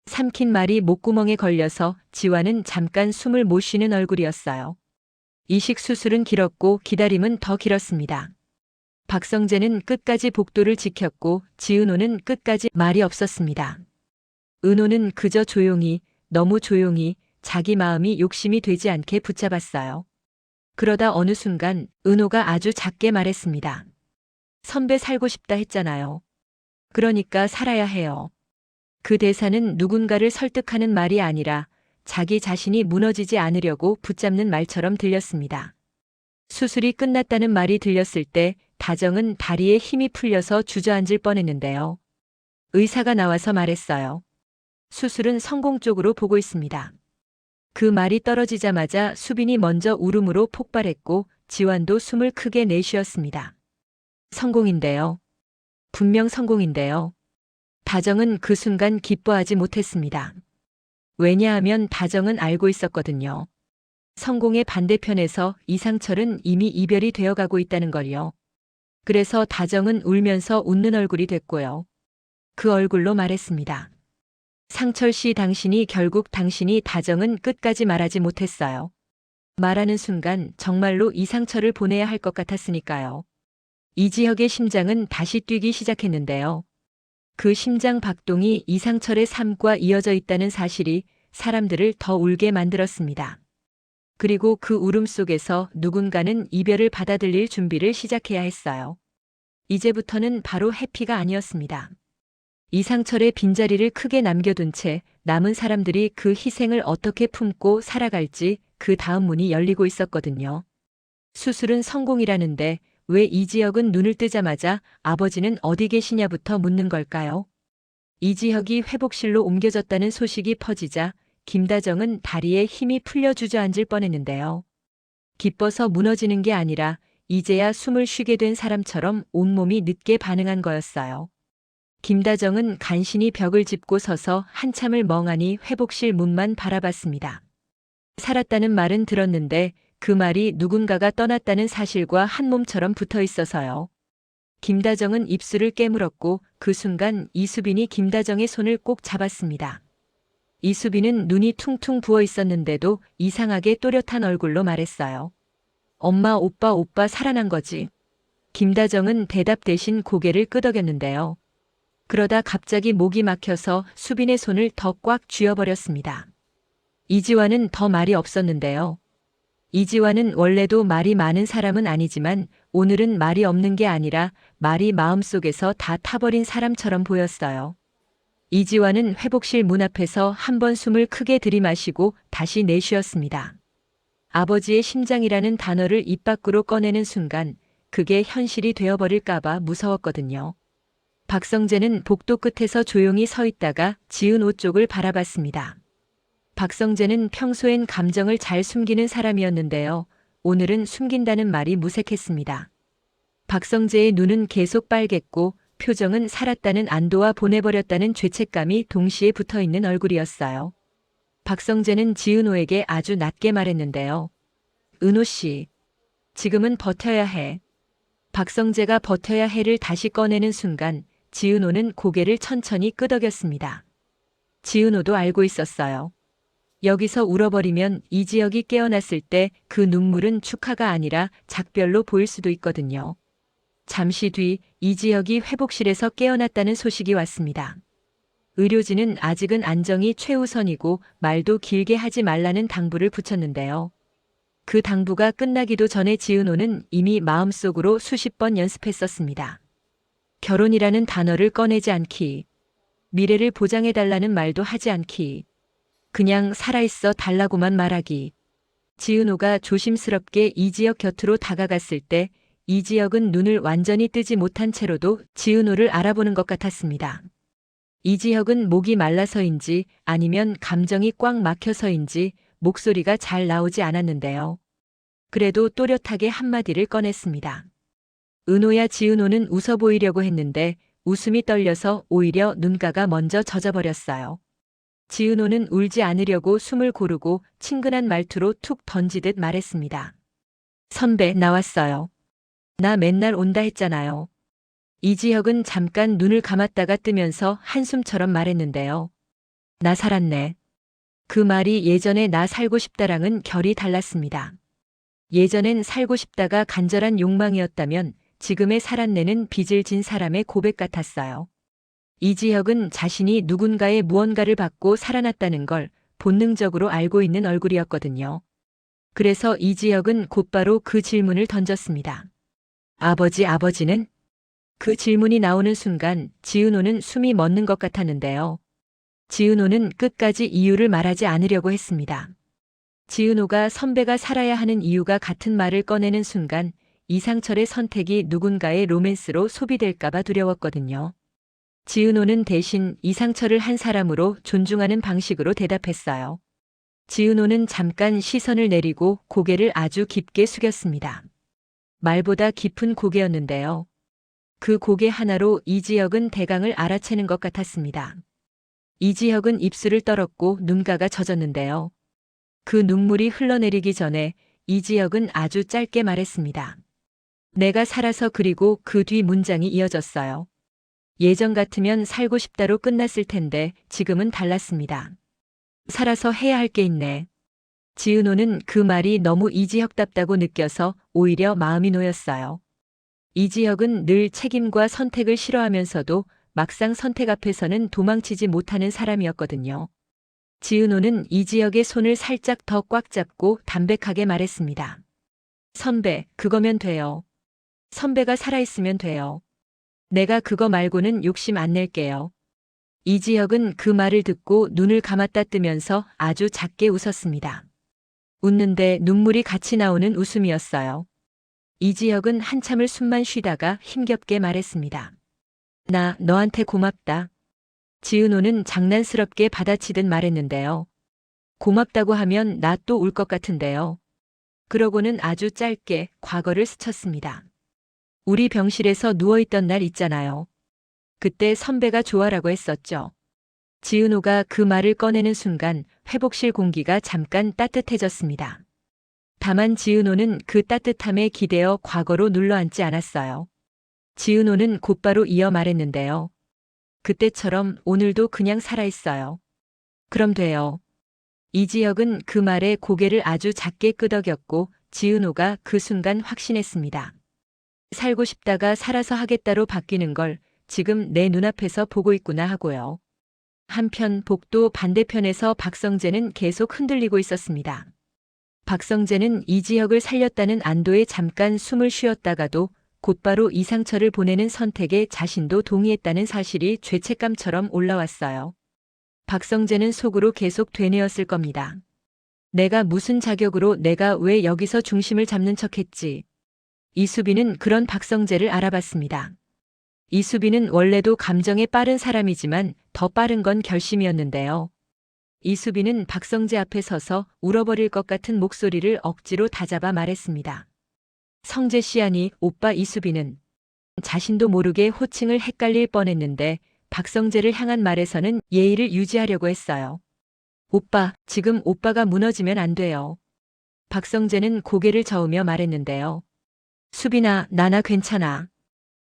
삼킨 말이 목구멍에 걸려서 지환은 잠깐 숨을 못 쉬는 얼굴이었어요. 이식 수술은 길었고 기다림은 더 길었습니다. 박성재는 끝까지 복도를 지켰고 지은호는 끝까지 말이 없었습니다. 은호는 그저 조용히, 너무 조용히 자기 마음이 욕심이 되지 않게 붙잡았어요. 그러다 어느 순간 은호가 아주 작게 말했습니다. 선배 살고 싶다 했잖아요. 그러니까 살아야 해요. 그 대사는 누군가를 설득하는 말이 아니라 자기 자신이 무너지지 않으려고 붙잡는 말처럼 들렸습니다. 수술이 끝났다는 말이 들렸을 때 다정은 다리에 힘이 풀려서 주저앉을 뻔했는데요. 의사가 나와서 말했어요. 수술은 성공 쪽으로 보고 있습니다. 그 말이 떨어지자마자 수빈이 먼저 울음으로 폭발했고 지환도 숨을 크게 내쉬었습니다. 성공인데요. 분명 성공인데요. 다정은 그 순간 기뻐하지 못했습니다. 왜냐하면 다정은 알고 있었거든요. 성공의 반대편에서 이상철은 이미 이별이 되어가고 있다는 걸요. 그래서 다정은 울면서 웃는 얼굴이 됐고요. 그 얼굴로 말했습니다. 상철 씨, 결국 당신이 다정은 끝까지 말하지 못했어요. 말하는 순간 정말로 이상철을 보내야 할 것 같았으니까요. 이지혁의 심장은 다시 뛰기 시작했는데요. 그 심장 박동이 이상철의 삶과 이어져 있다는 사실이 사람들을 더 울게 만들었습니다. 그리고 그 울음 속에서 누군가는 이별을 받아들일 준비를 시작해야 했어요. 이제부터는 바로 해피가 아니었습니다. 이상철의 빈자리를 크게 남겨둔 채 남은 사람들이 그 희생을 어떻게 품고 살아갈지 그 다음 문이 열리고 있었거든요. 수술은 성공이라는데 왜 이지혁은 눈을 뜨자마자 아버지는 어디 계시냐부터 묻는 걸까요? 이지혁이 회복실로 옮겨졌다는 소식이 퍼지자 김다정은 다리에 힘이 풀려 주저앉을 뻔했는데요. 기뻐서 무너지는 게 아니라 이제야 숨을 쉬게 된 사람처럼 온몸이 늦게 반응한 거였어요. 김다정은 간신히 벽을 짚고 서서 한참을 멍하니 회복실 문만 바라봤습니다. 살았다는 말은 들었는데 그 말이 누군가가 떠났다는 사실과 한 몸처럼 붙어 있어서요. 김다정은 입술을 깨물었고 그 순간 이수빈이 김다정의 손을 꼭 잡았습니다. 이수빈은 눈이 퉁퉁 부어 있었는데도 이상하게 또렷한 얼굴로 말했어요. 엄마, 오빠 살아난 거지. 김다정은 대답 대신 고개를 끄덕였는데요. 그러다 갑자기 목이 막혀서 수빈의 손을 더 꽉 쥐어버렸습니다. 이지환은 더 말이 없었는데요. 이지환은 원래도 말이 많은 사람은 아니지만 오늘은 말이 없는 게 아니라 말이 마음속에서 다 타버린 사람처럼 보였어요. 이지환은 회복실 문 앞에서 한 번 숨을 크게 들이마시고 다시 내쉬었습니다. 아버지의 심장이라는 단어를 입 밖으로 꺼내는 순간 그게 현실이 되어버릴까봐 무서웠거든요. 박성재는 복도 끝에서 조용히 서 있다가 지은호 쪽을 바라봤습니다. 박성재는 평소엔 감정을 잘 숨기는 사람이었는데요. 오늘은 숨긴다는 말이 무색했습니다. 박성재의 눈은 계속 빨갰고 표정은 살았다는 안도와 보내버렸다는 죄책감이 동시에 붙어있는 얼굴이었어요. 박성재는 지은호에게 아주 낮게 말했는데요. 은호 씨, 지금은 버텨야 해. 박성재가 버텨야 해를 다시 꺼내는 순간 지은호는 고개를 천천히 끄덕였습니다. 지은호도 알고 있었어요. 여기서 울어버리면 이지혁이 깨어났을 때 그 눈물은 축하가 아니라 작별로 보일 수도 있거든요. 잠시 뒤 이지혁이 회복실에서 깨어났다는 소식이 왔습니다. 의료진은 아직은 안정이 최우선이고 말도 길게 하지 말라는 당부를 붙였는데요. 그 당부가 끝나기도 전에 지은호는 이미 마음속으로 수십 번 연습했었습니다. 결혼이라는 단어를 꺼내지 않기, 미래를 보장해달라는 말도 하지 않기, 그냥 살아있어 달라고만 말하기. 지은호가 조심스럽게 이지혁 곁으로 다가갔을 때 이지혁은 눈을 완전히 뜨지 못한 채로도 지은호를 알아보는 것 같았습니다. 이지혁은 목이 말라서인지 아니면 감정이 꽉 막혀서인지 목소리가 잘 나오지 않았는데요. 그래도 또렷하게 한마디를 꺼냈습니다. 은호야. 지은호는 웃어 보이려고 했는데 웃음이 떨려서 오히려 눈가가 먼저 젖어버렸어요. 지은호는 울지 않으려고 숨을 고르고 친근한 말투로 툭 던지듯 말했습니다. 선배, 나왔어요. 나 맨날 온다 했잖아요. 이지혁은 잠깐 눈을 감았다가 뜨면서 한숨처럼 말했는데요. 나 살았네. 그 말이 예전에 나 살고 싶다랑은 결이 달랐습니다. 예전엔 살고 싶다가 간절한 욕망이었다면 지금의 살았네는 빚을 진 사람의 고백 같았어요. 이지혁은 자신이 누군가의 무언가를 받고 살아났다는 걸 본능적으로 알고 있는 얼굴이었거든요. 그래서 이지혁은 곧바로 그 질문을 던졌습니다. 아버지는? 그 질문이 나오는 순간 지은호는 숨이 멎는 것 같았는데요. 지은호는 끝까지 이유를 말하지 않으려고 했습니다. 지은호가 선배가 살아야 하는 이유가 같은 말을 꺼내는 순간 이상철의 선택이 누군가의 로맨스로 소비될까봐 두려웠거든요. 지은호는 대신 이상철을 한 사람으로 존중하는 방식으로 대답했어요. 지은호는 잠깐 시선을 내리고 고개를 아주 깊게 숙였습니다. 말보다 깊은 고개였는데요. 그 고개 하나로 이지혁은 대강을 알아채는 것 같았습니다. 이지혁은 입술을 떨었고 눈가가 젖었는데요. 그 눈물이 흘러내리기 전에 이지혁은 아주 짧게 말했습니다. 내가 살아서. 그리고 그 뒤 문장이 이어졌어요. 예전 같으면 살고 싶다로 끝났을 텐데 지금은 달랐습니다. 살아서 해야 할 게 있네. 지은호는 그 말이 너무 이지혁답다고 느껴서 오히려 마음이 놓였어요. 이지혁은 늘 책임과 선택을 싫어하면서도 막상 선택 앞에서는 도망치지 못하는 사람이었거든요. 지은호는 이지혁의 손을 살짝 더 꽉 잡고 담백하게 말했습니다. 선배, 그거면 돼요. 선배가 살아있으면 돼요. 내가 그거 말고는 욕심 안 낼게요. 이지혁은 그 말을 듣고 눈을 감았다 뜨면서 아주 작게 웃었습니다. 웃는데 눈물이 같이 나오는 웃음이었어요. 이지혁은 한참을 숨만 쉬다가 힘겹게 말했습니다. 나 너한테 고맙다. 지은호는 장난스럽게 받아치듯 말했는데요. 고맙다고 하면 나 또 울 것 같은데요. 그러고는 아주 짧게 과거를 스쳤습니다. 우리 병실에서 누워있던 날 있잖아요. 그때 선배가 좋아라고 했었죠. 지은호가 그 말을 꺼내는 순간 회복실 공기가 잠깐 따뜻해졌습니다. 다만 지은호는 그 따뜻함에 기대어 과거로 눌러앉지 않았어요. 지은호는 곧바로 이어 말했는데요. 그때처럼 오늘도 그냥 살아있어요. 그럼 돼요. 이지혁은 그 말에 고개를 아주 작게 끄덕였고 지은호가 그 순간 확신했습니다. 살고 싶다가 살아서 하겠다로 바뀌는 걸 지금 내 눈앞에서 보고 있구나 하고요. 한편 복도 반대편에서 박성재는 계속 흔들리고 있었습니다. 박성재는 이지혁을 살렸다는 안도에 잠깐 숨을 쉬었다가도 곧바로 이상철을 보내는 선택에 자신도 동의했다는 사실이 죄책감처럼 올라왔어요. 박성재는 속으로 계속 되뇌었을 겁니다. 내가 무슨 자격으로, 내가 왜 여기서 중심을 잡는 척했지. 이수빈은 그런 박성재를 알아봤습니다. 이수빈은 원래도 감정에 빠른 사람이지만 더 빠른 건 결심이었는데요. 이수빈은 박성재 앞에 서서 울어버릴 것 같은 목소리를 억지로 다잡아 말했습니다. 성재 씨, 아니 오빠. 이수빈은 자신도 모르게 호칭을 헷갈릴 뻔했는데 박성재를 향한 말에서는 예의를 유지하려고 했어요. 오빠, 지금 오빠가 무너지면 안 돼요. 박성재는 고개를 저으며 말했는데요. 수빈아, 나나 괜찮아.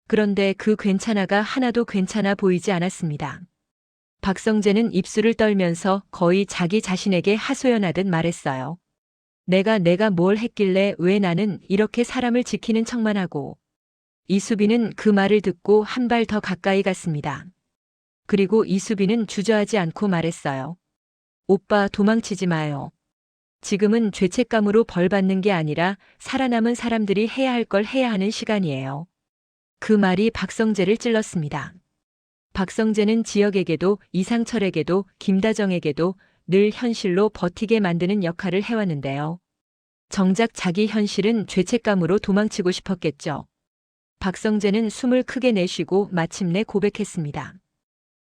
그런데 그 괜찮아가 하나도 괜찮아 보이지 않았습니다. 박성재는 입술을 떨면서 거의 자기 자신에게 하소연하듯 말했어요. 내가 뭘 했길래 왜 나는 이렇게 사람을 지키는 척만 하고. 이수빈은 그 말을 듣고 한 발 더 가까이 갔습니다. 그리고 이수빈은 주저하지 않고 말했어요. 오빠, 도망치지 마요. 지금은 죄책감으로 벌 받는 게 아니라 살아남은 사람들이 해야 할 걸 해야 하는 시간이에요. 그 말이 박성재를 찔렀습니다. 박성재는 지혁에게도 이상철에게도 김다정에게도 늘 현실로 버티게 만드는 역할을 해왔는데요. 정작 자기 현실은 죄책감으로 도망치고 싶었겠죠. 박성재는 숨을 크게 내쉬고 마침내 고백했습니다.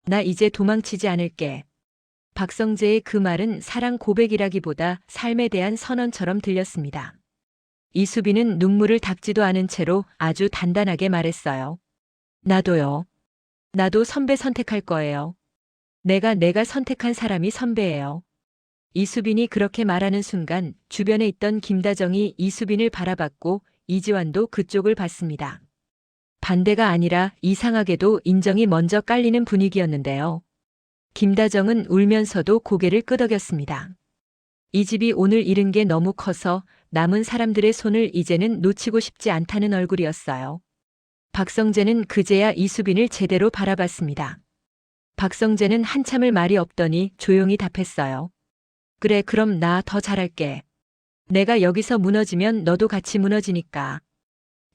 나 이제 도망치지 않을게. 박성재의 그 말은 사랑 고백이라기보다 삶에 대한 선언처럼 들렸습니다. 이수빈은 눈물을 닦지도 않은 채로 아주 단단하게 말했어요. 나도요. 나도 선배 선택할 거예요. 내가 선택한 사람이 선배예요. 이수빈이 그렇게 말하는 순간 주변에 있던 김다정이 이수빈을 바라봤고 이지환도 그쪽을 봤습니다. 반대가 아니라 이상하게도 인정이 먼저 깔리는 분위기였는데요. 김다정은 울면서도 고개를 끄덕였습니다. 이 집이 오늘 잃은 게 너무 커서 남은 사람들의 손을 이제는 놓치고 싶지 않다는 얼굴이었어요. 박성재는 그제야 이수빈을 제대로 바라봤습니다. 박성재는 한참을 말이 없더니 조용히 답했어요. 그래, 그럼 나 더 잘할게. 내가 여기서 무너지면 너도 같이 무너지니까.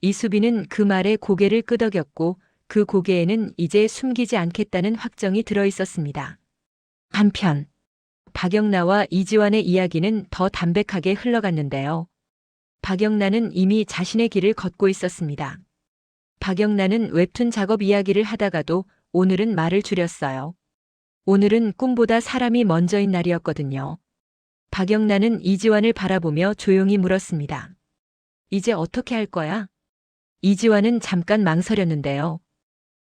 이수빈은 그 말에 고개를 끄덕였고 그 고개에는 이제 숨기지 않겠다는 확정이 들어 있었습니다. 한편 박영나와 이지환의 이야기는 더 담백하게 흘러갔는데요. 박영나는 이미 자신의 길을 걷고 있었습니다. 박영나는 웹툰 작업 이야기를 하다가도 오늘은 말을 줄였어요. 오늘은 꿈보다 사람이 먼저인 날이었거든요. 박영나는 이지환을 바라보며 조용히 물었습니다. 이제 어떻게 할 거야? 이지환은 잠깐 망설였는데요.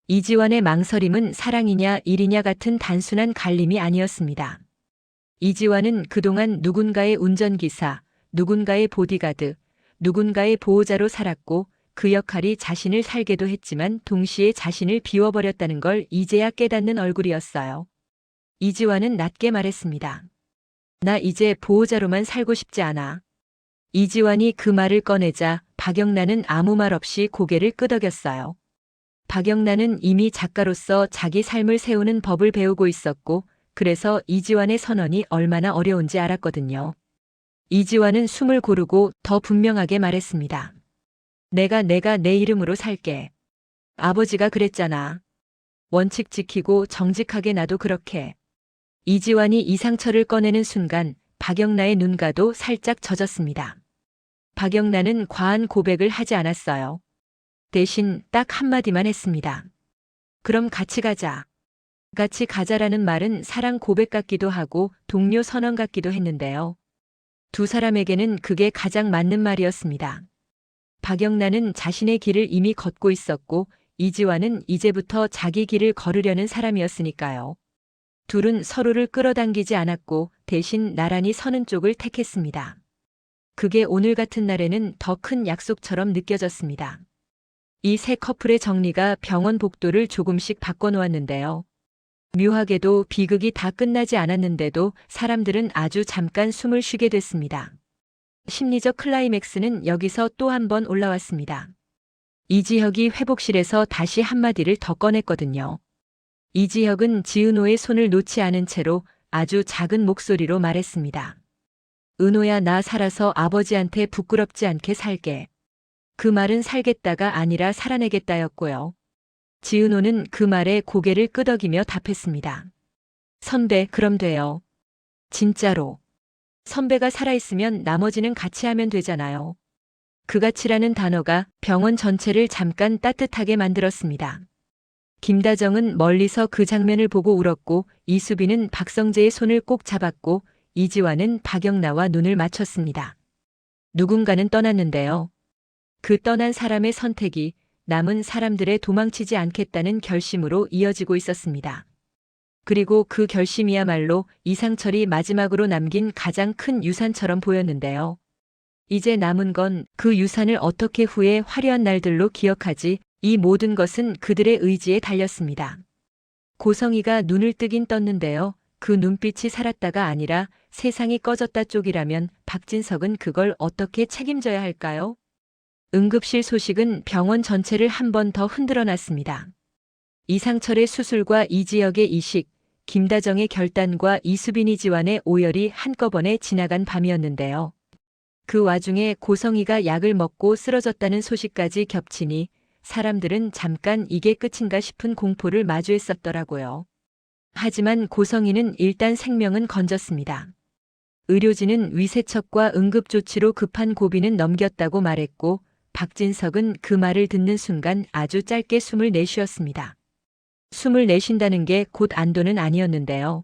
이지환의 망설임은 사랑이냐 일이냐 같은 단순한 갈림이 아니었습니다. 이지환은 그동안 누군가의 운전기사, 누군가의 보디가드, 누군가의 보호자로 살았고 그 역할이 자신을 살게도 했지만 동시에 자신을 비워버렸다는 걸 이제야 깨닫는 얼굴이었어요. 이지환은 낮게 말했습니다. 나 이제 보호자로만 살고 싶지 않아. 이지환이 그 말을 꺼내자 박영란은 아무 말 없이 고개를 끄덕였어요. 박영란은 이미 작가로서 자기 삶을 세우는 법을 배우고 있었고 그래서 이지환의 선언이 얼마나 어려운지 알았거든요. 이지환은 숨을 고르고 더 분명하게 말했습니다. 내가 내 이름으로 살게. 아버지가 그랬잖아. 원칙 지키고 정직하게 나도 그렇게. 이지환이 이상철을 꺼내는 순간 박영란의 눈가도 살짝 젖었습니다. 박영란은 과한 고백을 하지 않았어요. 대신 딱 한마디만 했습니다. 그럼 같이 가자. 같이 가자라는 말은 사랑 고백 같기도 하고 동료 선언 같기도 했는데요. 두 사람에게는 그게 가장 맞는 말이었습니다. 박영란은 자신의 길을 이미 걷고 있었고 이지환은 이제부터 자기 길을 걸으려는 사람이었으니까요. 둘은 서로를 끌어당기지 않았고 대신 나란히 서는 쪽을 택했습니다. 그게 오늘 같은 날에는 더 큰 약속처럼 느껴졌습니다. 이 세 커플의 정리가 병원 복도를 조금씩 바꿔놓았는데요. 묘하게도 비극이 다 끝나지 않았는데도 사람들은 아주 잠깐 숨을 쉬게 됐습니다. 심리적 클라이맥스는 여기서 또 한 번 올라왔습니다. 이지혁이 회복실에서 다시 한마디를 더 꺼냈거든요. 이지혁은 지은호의 손을 놓지 않은 채로 아주 작은 목소리로 말했습니다. 은호야, 나 살아서 아버지한테 부끄럽지 않게 살게. 그 말은 살겠다가 아니라 살아내겠다였고요. 지은호는 그 말에 고개를 끄덕이며 답했습니다. 선배, 그럼 돼요. 진짜로. 선배가 살아있으면 나머지는 같이 하면 되잖아요. 그 가치라는 단어가 병원 전체를 잠깐 따뜻하게 만들었습니다. 김다정은 멀리서 그 장면을 보고 울었고 이수빈은 박성재의 손을 꼭 잡았고 이지환은 박영나와 눈을 맞췄습니다. 누군가는 떠났는데요. 그 떠난 사람의 선택이 남은 사람들의 도망치지 않겠다는 결심으로 이어지고 있었습니다. 그리고 그 결심이야말로 이상철이 마지막으로 남긴 가장 큰 유산처럼 보였는데요. 이제 남은 건 그 유산을 어떻게 후에 화려한 날들로 기억하지, 이 모든 것은 그들의 의지에 달렸습니다. 고성이가 눈을 뜨긴 떴는데요. 그 눈빛이 살았다가 아니라 세상이 꺼졌다 쪽이라면 박진석은 그걸 어떻게 책임져야 할까요? 응급실 소식은 병원 전체를 한 번 더 흔들어 놨습니다. 이상철의 수술과 이지혁의 이식, 김다정의 결단과 이수빈 이지환의 오열이 한꺼번에 지나간 밤이었는데요. 그 와중에 고성이가 약을 먹고 쓰러졌다는 소식까지 겹치니 사람들은 잠깐 이게 끝인가 싶은 공포를 마주했었더라고요. 하지만 고성이는 일단 생명은 건졌습니다. 의료진은 위세척과 응급조치로 급한 고비는 넘겼다고 말했고 박진석은 그 말을 듣는 순간 아주 짧게 숨을 내쉬었습니다. 숨을 내쉰다는 게 곧 안도는 아니었는데요.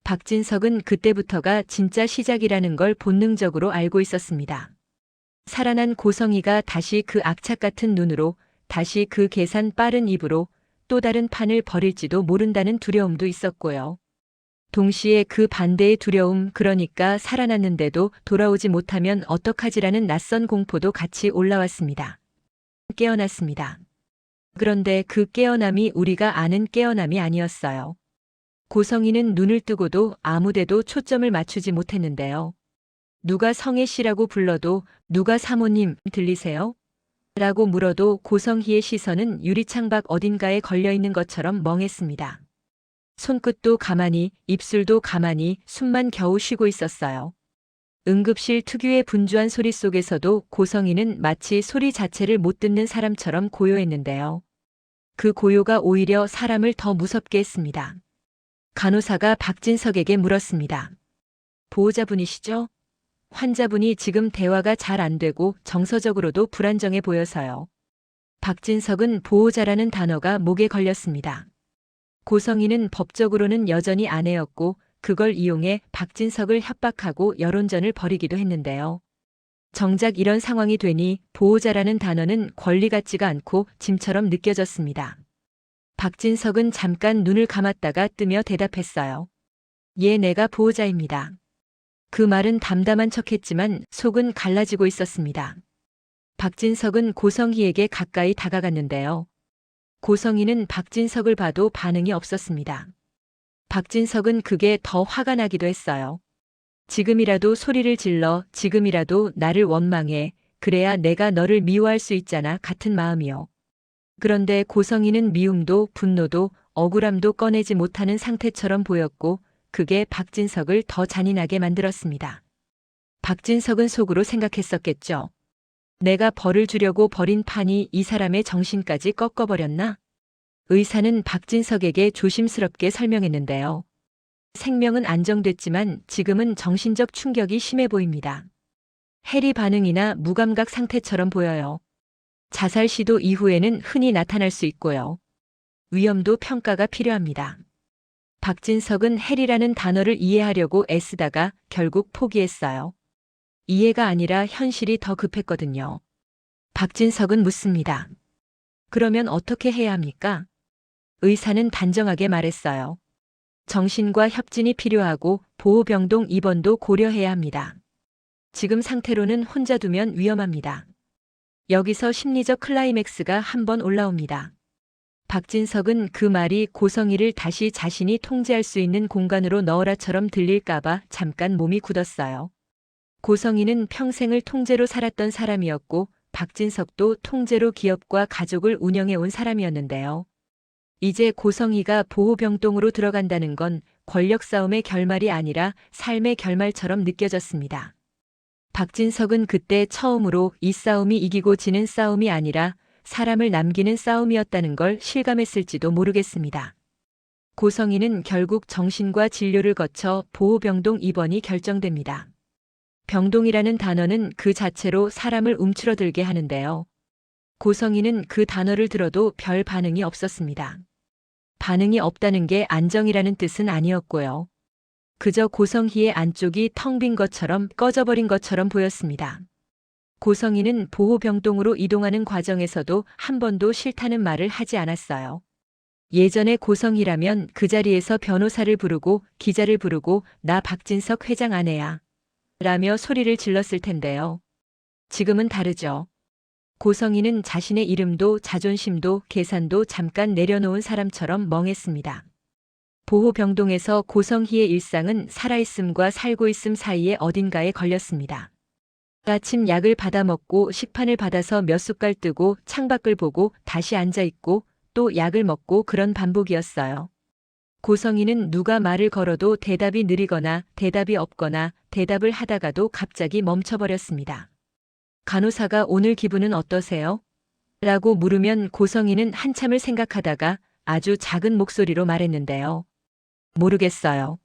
박진석은 그때부터가 진짜 시작이라는 걸 본능적으로 알고 있었습니다. 살아난 고성이가 다시 그 악착 같은 눈으로, 다시 그 계산 빠른 입으로 또 다른 판을 벌일지도 모른다는 두려움도 있었고요. 동시에 그 반대의 두려움, 그러니까 살아났는데도 돌아오지 못하면 어떡하지라는 낯선 공포도 같이 올라왔습니다. 깨어났습니다. 그런데 그 깨어남이 우리가 아는 깨어남이 아니었어요. 고성이는 눈을 뜨고도 아무데도 초점을 맞추지 못했는데요. 누가 성혜 씨라고 불러도, 누가 사모님 들리세요? 라고 물어도 고성희의 시선은 유리창밖 어딘가에 걸려있는 것처럼 멍했습니다. 손끝도 가만히, 입술도 가만히, 숨만 겨우 쉬고 있었어요. 응급실 특유의 분주한 소리 속에서도 고성희는 마치 소리 자체를 못 듣는 사람처럼 고요했는데요. 그 고요가 오히려 사람을 더 무섭게 했습니다. 간호사가 박진석에게 물었습니다. 보호자분이시죠? 환자분이 지금 대화가 잘 안 되고 정서적으로도 불안정해 보여서요. 박진석은 보호자라는 단어가 목에 걸렸습니다. 고성희는 법적으로는 여전히 아내였고 그걸 이용해 박진석을 협박하고 여론전을 벌이기도 했는데요. 정작 이런 상황이 되니 보호자라는 단어는 권리 같지가 않고 짐처럼 느껴졌습니다. 박진석은 잠깐 눈을 감았다가 뜨며 대답했어요. 예, 내가 보호자입니다. 그 말은 담담한 척했지만 속은 갈라지고 있었습니다. 박진석은 고성희에게 가까이 다가갔는데요. 고성희는 박진석을 봐도 반응이 없었습니다. 박진석은 그게 더 화가 나기도 했어요. 지금이라도 소리를 질러, 지금이라도 나를 원망해, 그래야 내가 너를 미워할 수 있잖아 같은 마음이요. 그런데 고성희는 미움도 분노도 억울함도 꺼내지 못하는 상태처럼 보였고 그게 박진석을 더 잔인하게 만들었습니다. 박진석은 속으로 생각했었겠죠. 내가 벌을 주려고 벌인 판이 이 사람의 정신까지 꺾어버렸나? 의사는 박진석에게 조심스럽게 설명했는데요. 생명은 안정됐지만 지금은 정신적 충격이 심해 보입니다. 해리 반응이나 무감각 상태처럼 보여요. 자살 시도 이후에는 흔히 나타날 수 있고요. 위험도 평가가 필요합니다. 박진석은 해리라는 단어를 이해하려고 애쓰다가 결국 포기했어요. 이해가 아니라 현실이 더 급했거든요. 박진석은 묻습니다. 그러면 어떻게 해야 합니까? 의사는 단정하게 말했어요. 정신과 협진이 필요하고 보호병동 입원도 고려해야 합니다. 지금 상태로는 혼자 두면 위험합니다. 여기서 심리적 클라이맥스가 한번 올라옵니다. 박진석은 그 말이 고성희를 다시 자신이 통제할 수 있는 공간으로 넣어라처럼 들릴까봐 잠깐 몸이 굳었어요. 고성희는 평생을 통제로 살았던 사람이었고 박진석도 통제로 기업과 가족을 운영해온 사람이었는데요. 이제 고성희가 보호병동으로 들어간다는 건 권력 싸움의 결말이 아니라 삶의 결말처럼 느껴졌습니다. 박진석은 그때 처음으로 이 싸움이 이기고 지는 싸움이 아니라 사람을 남기는 싸움이었다는 걸 실감했을지도 모르겠습니다. 고성희는 결국 정신과 진료를 거쳐 보호병동 입원이 결정됩니다. 병동이라는 단어는 그 자체로 사람을 움츠러들게 하는데요. 고성희는 그 단어를 들어도 별 반응이 없었습니다. 반응이 없다는 게 안정이라는 뜻은 아니었고요. 그저 고성희의 안쪽이 텅 빈 것처럼 꺼져버린 것처럼 보였습니다. 고성희는 보호병동으로 이동하는 과정에서도 한 번도 싫다는 말을 하지 않았어요. 예전에 고성희라면 그 자리에서 변호사를 부르고 기자를 부르고 나 박진석 회장 아내야 라며 소리를 질렀을 텐데요. 지금은 다르죠. 고성희는 자신의 이름도 자존심도 계산도 잠깐 내려놓은 사람처럼 멍했습니다. 보호병동에서 고성희의 일상은 살아있음과 살고 있음 사이에 어딘가에 걸렸습니다. 아침 약을 받아먹고 식판을 받아서 몇 숟갈 뜨고 창밖을 보고 다시 앉아있고 또 약을 먹고 그런 반복이었어요. 고성희는 누가 말을 걸어도 대답이 느리거나 대답이 없거나 대답을 하다가도 갑자기 멈춰버렸습니다. 간호사가 오늘 기분은 어떠세요? 라고 물으면 고성희는 한참을 생각하다가 아주 작은 목소리로 말했는데요. 모르겠어요.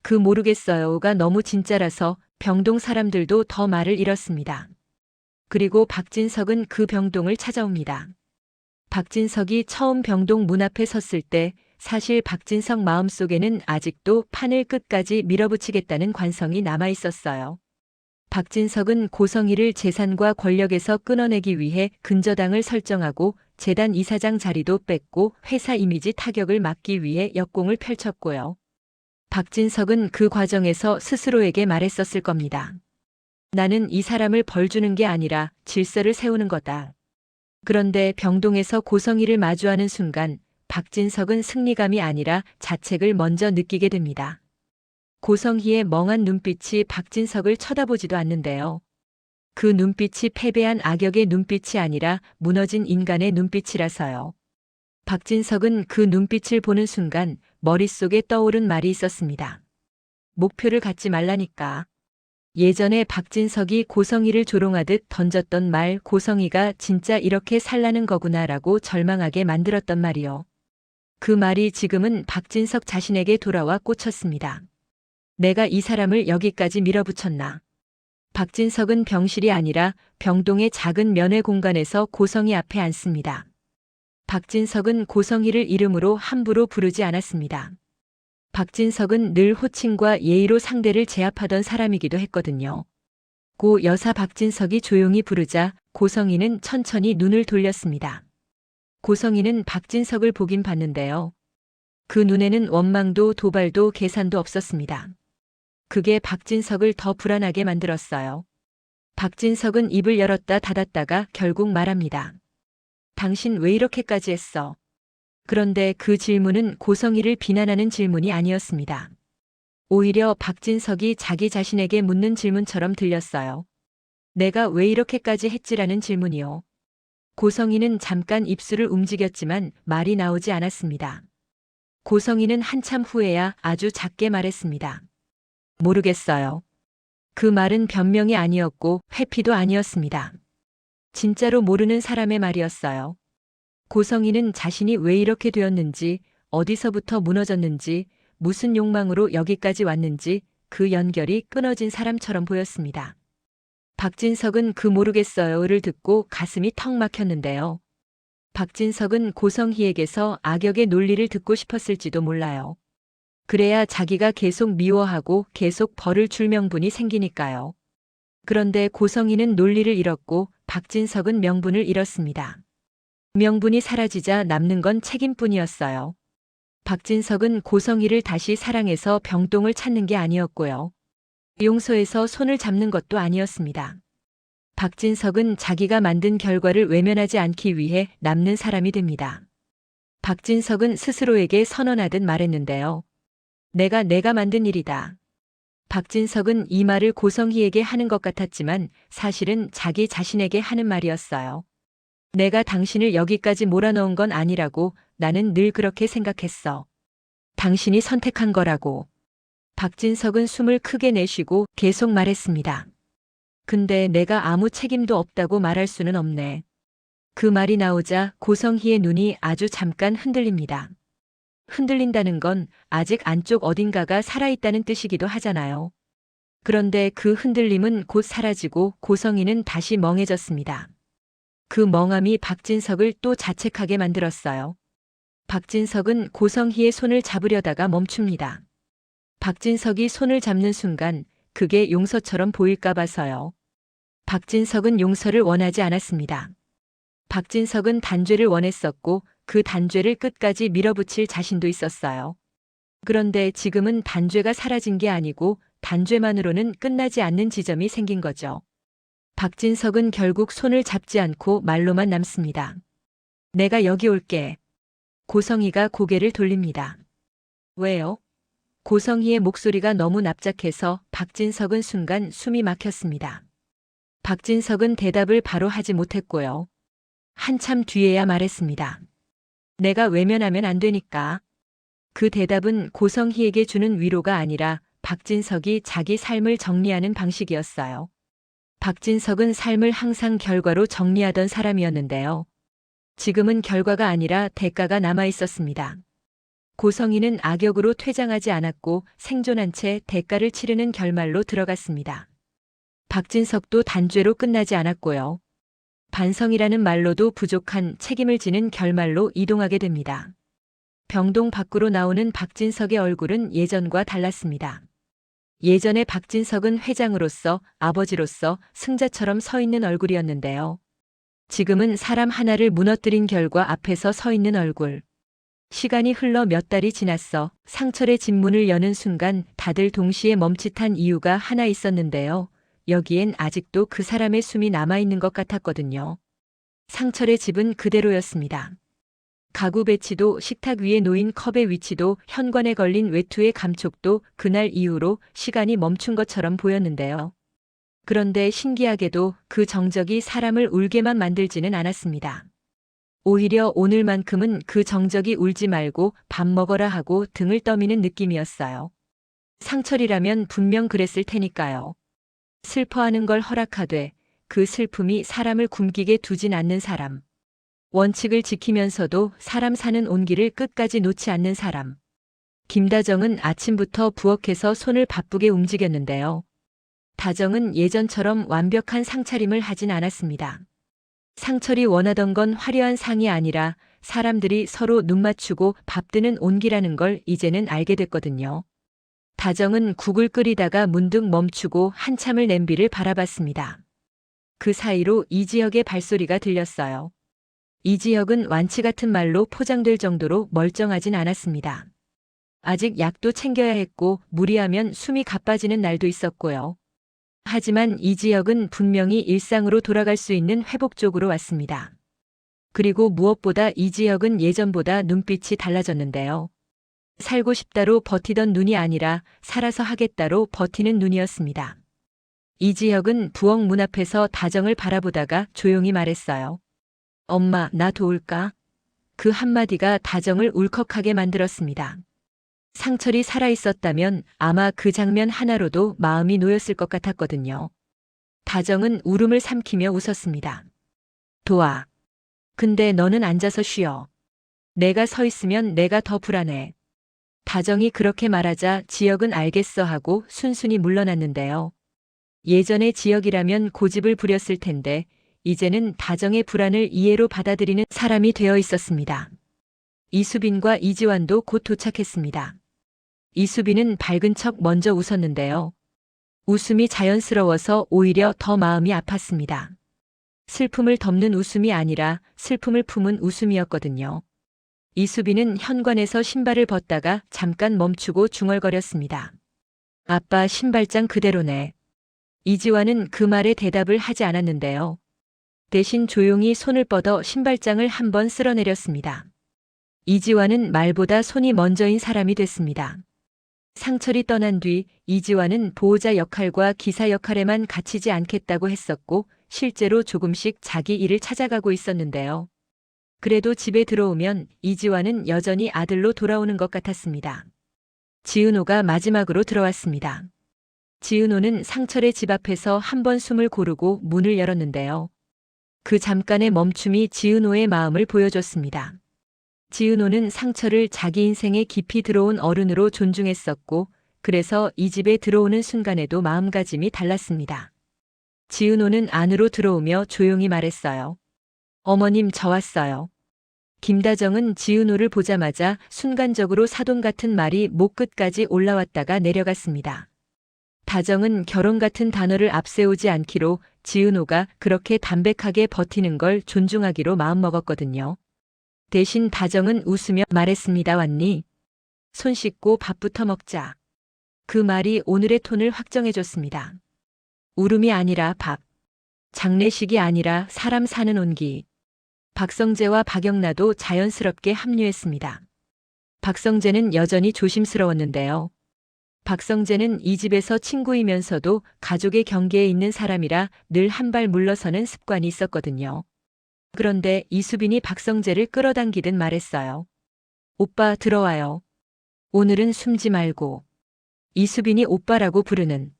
그 모르겠어요가 너무 진짜라서 병동 사람들도 더 말을 잃었습니다. 그리고 박진석은 그 병동을 찾아옵니다. 박진석이 처음 병동 문 앞에 섰을 때 사실 박진석 마음속에는 아직도 판을 끝까지 밀어붙이겠다는 관성이 남아 있었어요. 박진석은 고성희를 재산과 권력에서 끊어내기 위해 근저당을 설정하고 재단 이사장 자리도 뺐고 회사 이미지 타격을 막기 위해 역공을 펼쳤고요. 박진석은 그 과정에서 스스로에게 말했었을 겁니다. 나는 이 사람을 벌주는 게 아니라 질서를 세우는 거다. 그런데 병동에서 고성희를 마주하는 순간 박진석은 승리감이 아니라 자책을 먼저 느끼게 됩니다. 고성희의 멍한 눈빛이 박진석을 쳐다보지도 않는데요. 그 눈빛이 패배한 악역의 눈빛이 아니라 무너진 인간의 눈빛이라서요. 박진석은 그 눈빛을 보는 순간 머릿속에 떠오른 말이 있었습니다. 목표를 갖지 말라니까. 예전에 박진석이 고성희를 조롱하듯 던졌던 말 고성희가 진짜 이렇게 살라는 거구나라고 절망하게 만들었던 말이요. 그 말이 지금은 박진석 자신에게 돌아와 꽂혔습니다. 내가 이 사람을 여기까지 밀어붙였나. 박진석은 병실이 아니라 병동의 작은 면회 공간에서 고성희 앞에 앉습니다. 박진석은 고성희를 이름으로 함부로 부르지 않았습니다. 박진석은 늘 호칭과 예의로 상대를 제압하던 사람이기도 했거든요. 고 여사 박진석이 조용히 부르자 고성희는 천천히 눈을 돌렸습니다. 고성희는 박진석을 보긴 봤는데요. 그 눈에는 원망도 도발도 계산도 없었습니다. 그게 박진석을 더 불안하게 만들었어요. 박진석은 입을 열었다 닫았다가 결국 말합니다. 당신 왜 이렇게까지 했어? 그런데 그 질문은 고성희를 비난하는 질문이 아니었습니다. 오히려 박진석이 자기 자신에게 묻는 질문처럼 들렸어요. 내가 왜 이렇게까지 했지라는 질문이요. 고성희는 잠깐 입술을 움직였지만 말이 나오지 않았습니다. 고성희는 한참 후에야 아주 작게 말했습니다. 모르겠어요. 그 말은 변명이 아니었고 회피도 아니었습니다. 진짜로 모르는 사람의 말이었어요. 고성희는 자신이 왜 이렇게 되었는지, 어디서부터 무너졌는지, 무슨 욕망으로 여기까지 왔는지 그 연결이 끊어진 사람처럼 보였습니다. 박진석은 그 모르겠어요를 듣고 가슴이 턱 막혔는데요. 박진석은 고성희에게서 악역의 논리를 듣고 싶었을지도 몰라요. 그래야 자기가 계속 미워하고 계속 벌을 줄 명분이 생기니까요. 그런데 고성희는 논리를 잃었고 박진석은 명분을 잃었습니다. 명분이 사라지자 남는 건 책임뿐이었어요. 박진석은 고성희를 다시 사랑해서 병동을 찾는 게 아니었고요. 용서해서 손을 잡는 것도 아니었습니다. 박진석은 자기가 만든 결과를 외면하지 않기 위해 남는 사람이 됩니다. 박진석은 스스로에게 선언하듯 말했는데요. 내가 만든 일이다. 박진석은 이 말을 고성희에게 하는 것 같았지만 사실은 자기 자신에게 하는 말이었어요. 내가 당신을 여기까지 몰아넣은 건 아니라고. 나는 늘 그렇게 생각했어. 당신이 선택한 거라고. 박진석은 숨을 크게 내쉬고 계속 말했습니다. 근데 내가 아무 책임도 없다고 말할 수는 없네. 그 말이 나오자 고성희의 눈이 아주 잠깐 흔들립니다. 흔들린다는 건 아직 안쪽 어딘가가 살아있다는 뜻이기도 하잖아요. 그런데 그 흔들림은 곧 사라지고 고성희는 다시 멍해졌습니다. 그 멍함이 박진석을 또 자책하게 만들었어요. 박진석은 고성희의 손을 잡으려다가 멈춥니다. 박진석이 손을 잡는 순간 그게 용서처럼 보일까 봐서요. 박진석은 용서를 원하지 않았습니다. 박진석은 단죄를 원했었고 그 단죄를 끝까지 밀어붙일 자신도 있었어요. 그런데 지금은 단죄가 사라진 게 아니고 단죄만으로는 끝나지 않는 지점이 생긴 거죠. 박진석은 결국 손을 잡지 않고 말로만 남습니다. 내가 여기 올게. 고성희가 고개를 돌립니다. 왜요? 고성희의 목소리가 너무 납작해서 박진석은 순간 숨이 막혔습니다. 박진석은 대답을 바로 하지 못했고요. 한참 뒤에야 말했습니다. 내가 외면하면 안 되니까. 그 대답은 고성희에게 주는 위로가 아니라 박진석이 자기 삶을 정리하는 방식이었어요. 박진석은 삶을 항상 결과로 정리하던 사람이었는데요. 지금은 결과가 아니라 대가가 남아 있었습니다. 고성희는 악역으로 퇴장하지 않았고 생존한 채 대가를 치르는 결말로 들어갔습니다. 박진석도 단죄로 끝나지 않았고요. 반성이라는 말로도 부족한 책임을 지는 결말로 이동하게 됩니다. 병동 밖으로 나오는 박진석의 얼굴은 예전과 달랐습니다. 예전에 박진석은 회장으로서, 아버지로서 승자처럼 서 있는 얼굴이었는데요. 지금은 사람 하나를 무너뜨린 결과 앞에서 서 있는 얼굴. 시간이 흘러 몇 달이 지났어 상철의 집문을 여는 순간 다들 동시에 멈칫한 이유가 하나 있었는데요. 여기엔 아직도 그 사람의 숨이 남아있는 것 같았거든요. 상철의 집은 그대로였습니다. 가구 배치도 식탁 위에 놓인 컵의 위치도 현관에 걸린 외투의 감촉도 그날 이후로 시간이 멈춘 것처럼 보였는데요. 그런데 신기하게도 그 정적이 사람을 울게만 만들지는 않았습니다. 오히려 오늘만큼은 그 정적이 울지 말고 밥 먹어라 하고 등을 떠미는 느낌이었어요. 상철이라면 분명 그랬을 테니까요. 슬퍼하는 걸 허락하되 그 슬픔이 사람을 굶기게 두진 않는 사람. 원칙을 지키면서도 사람 사는 온기를 끝까지 놓지 않는 사람. 김다정은 아침부터 부엌에서 손을 바쁘게 움직였는데요. 다정은 예전처럼 완벽한 상차림을 하진 않았습니다. 상철이 원하던 건 화려한 상이 아니라 사람들이 서로 눈 맞추고 밥드는 온기라는 걸 이제는 알게 됐거든요. 다정은 국을 끓이다가 문득 멈추고 한참을 냄비를 바라봤습니다. 그 사이로 이지혁의 발소리가 들렸어요. 이지혁은 완치 같은 말로 포장될 정도로 멀쩡하진 않았습니다. 아직 약도 챙겨야 했고 무리하면 숨이 가빠지는 날도 있었고요. 하지만 이지혁은 분명히 일상으로 돌아갈 수 있는 회복 쪽으로 왔습니다. 그리고 무엇보다 이지혁은 예전보다 눈빛이 달라졌는데요. 살고 싶다로 버티던 눈이 아니라 살아서 하겠다로 버티는 눈이었습니다. 이지혁은 부엌 문 앞에서 다정을 바라보다가 조용히 말했어요. 엄마, 나 도울까? 그 한마디가 다정을 울컥하게 만들었습니다. 상철이 살아있었다면 아마 그 장면 하나로도 마음이 놓였을 것 같았거든요. 다정은 울음을 삼키며 웃었습니다. 도와. 근데 너는 앉아서 쉬어. 내가 서 있으면 내가 더 불안해. 다정이 그렇게 말하자 지혁은 알겠어 하고 순순히 물러났는데요. 예전의 지혁이라면 고집을 부렸을 텐데 이제는 다정의 불안을 이해로 받아들이는 사람이 되어 있었습니다. 이수빈과 이지환도 곧 도착했습니다. 이수빈은 밝은 척 먼저 웃었는데요. 웃음이 자연스러워서 오히려 더 마음이 아팠습니다. 슬픔을 덮는 웃음이 아니라 슬픔을 품은 웃음이었거든요. 이수빈은 현관에서 신발을 벗다가 잠깐 멈추고 중얼거렸습니다. 아빠 신발장 그대로네. 이지환은 그 말에 대답을 하지 않았는데요. 대신 조용히 손을 뻗어 신발장을 한번 쓸어내렸습니다. 이지환은 말보다 손이 먼저인 사람이 됐습니다. 상철이 떠난 뒤 이지환은 보호자 역할과 기사 역할에만 갇히지 않겠다고 했었고 실제로 조금씩 자기 일을 찾아가고 있었는데요. 그래도 집에 들어오면 이지환은 여전히 아들로 돌아오는 것 같았습니다. 지은호가 마지막으로 들어왔습니다. 지은호는 상철의 집 앞에서 한번 숨을 고르고 문을 열었는데요. 그 잠깐의 멈춤이 지은호의 마음을 보여줬습니다. 지은호는 상철을 자기 인생에 깊이 들어온 어른으로 존중했었고 그래서 이 집에 들어오는 순간에도 마음가짐이 달랐습니다. 지은호는 안으로 들어오며 조용히 말했어요. 어머님, 저 왔어요. 김다정은 지은호를 보자마자 순간적으로 사돈 같은 말이 목 끝까지 올라왔다가 내려갔습니다. 다정은 결혼 같은 단어를 앞세우지 않기로 지은호가 그렇게 담백하게 버티는 걸 존중하기로 마음먹었거든요. 대신 다정은 웃으며 말했습니다. 왔니? 손 씻고 밥부터 먹자. 그 말이 오늘의 톤을 확정해줬습니다. 울음이 아니라 밥. 장례식이 아니라 사람 사는 온기. 박성재와 박영나도 자연스럽게 합류했습니다. 박성재는 여전히 조심스러웠는데요. 박성재는 이 집에서 친구이면서도 가족의 경계에 있는 사람이라 늘 한 발 물러서는 습관이 있었거든요. 그런데 이수빈이 박성재를 끌어당기듯 말했어요. 오빠 들어와요. 오늘은 숨지 말고. 이수빈이 오빠라고 부르는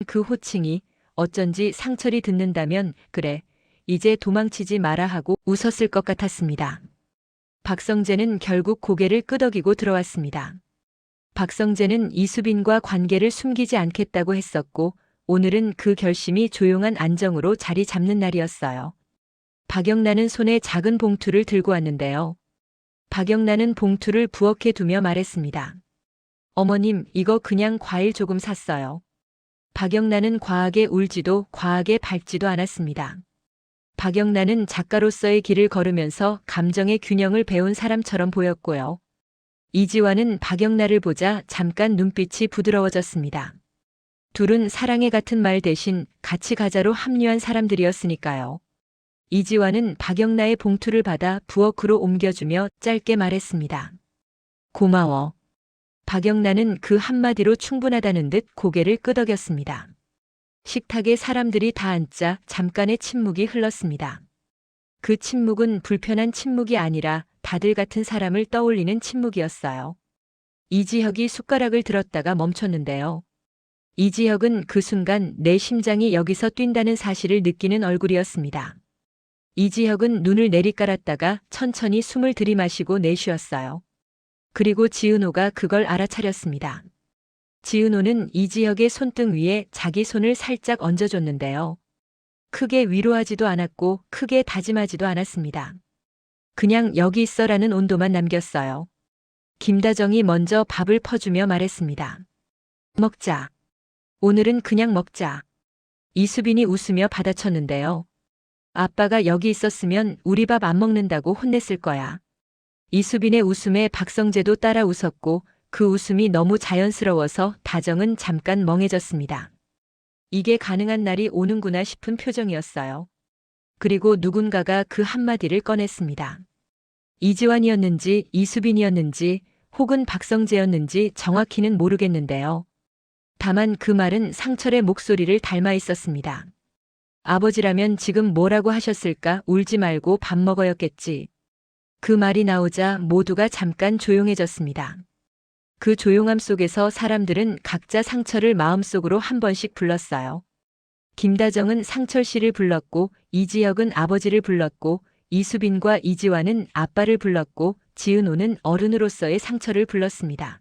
그 호칭이 어쩐지 상철이 듣는다면 그래, 이제 도망치지 마라 하고 웃었을 것 같았습니다. 박성재는 결국 고개를 끄덕이고 들어왔습니다. 박성재는 이수빈과 관계를 숨기지 않겠다고 했었고 오늘은 그 결심이 조용한 안정으로 자리 잡는 날이었어요. 박영란은 손에 작은 봉투를 들고 왔는데요. 박영란은 봉투를 부엌에 두며 말했습니다. 어머님, 이거 그냥 과일 조금 샀어요. 박영란은 과하게 울지도 과하게 밝지도 않았습니다. 박영란은 작가로서의 길을 걸으면서 감정의 균형을 배운 사람처럼 보였고요. 이지환은 박영란을 보자 잠깐 눈빛이 부드러워졌습니다. 둘은 사랑해 같은 말 대신 같이 가자로 합류한 사람들이었으니까요. 이지환은 박영란의 봉투를 받아 부엌으로 옮겨주며 짧게 말했습니다. 고마워. 박영란은 그 한마디로 충분하다는 듯 고개를 끄덕였습니다. 식탁에 사람들이 다 앉자 잠깐의 침묵이 흘렀습니다. 그 침묵은 불편한 침묵이 아니라 다들 같은 사람을 떠올리는 침묵이었어요. 이지혁이 숟가락을 들었다가 멈췄는데요. 이지혁은 그 순간 내 심장이 여기서 뛴다는 사실을 느끼는 얼굴이었습니다. 이지혁은 눈을 내리깔았다가 천천히 숨을 들이마시고 내쉬었어요. 그리고 지은호가 그걸 알아차렸습니다. 지은호는 이지혁의 손등 위에 자기 손을 살짝 얹어줬는데요. 크게 위로하지도 않았고 크게 다짐하지도 않았습니다. 그냥 여기 있어라는 온도만 남겼어요. 김다정이 먼저 밥을 퍼주며 말했습니다. 먹자. 오늘은 그냥 먹자. 이수빈이 웃으며 받아쳤는데요. 아빠가 여기 있었으면 우리 밥 안 먹는다고 혼냈을 거야. 이수빈의 웃음에 박성재도 따라 웃었고 그 웃음이 너무 자연스러워서 다정은 잠깐 멍해졌습니다. 이게 가능한 날이 오는구나 싶은 표정이었어요. 그리고 누군가가 그 한마디를 꺼냈습니다. 이지환이었는지 이수빈이었는지 혹은 박성재였는지 정확히는 모르겠는데요. 다만 그 말은 상철의 목소리를 닮아 있었습니다. 아버지라면 지금 뭐라고 하셨을까? 울지 말고 밥 먹어였겠지. 그 말이 나오자 모두가 잠깐 조용해졌습니다. 그 조용함 속에서 사람들은 각자 상철을 마음속으로 한 번씩 불렀어요. 김다정은 상철 씨를 불렀고 이지혁은 아버지를 불렀고 이수빈과 이지환은 아빠를 불렀고 지은호는 어른으로서의 상철을 불렀습니다.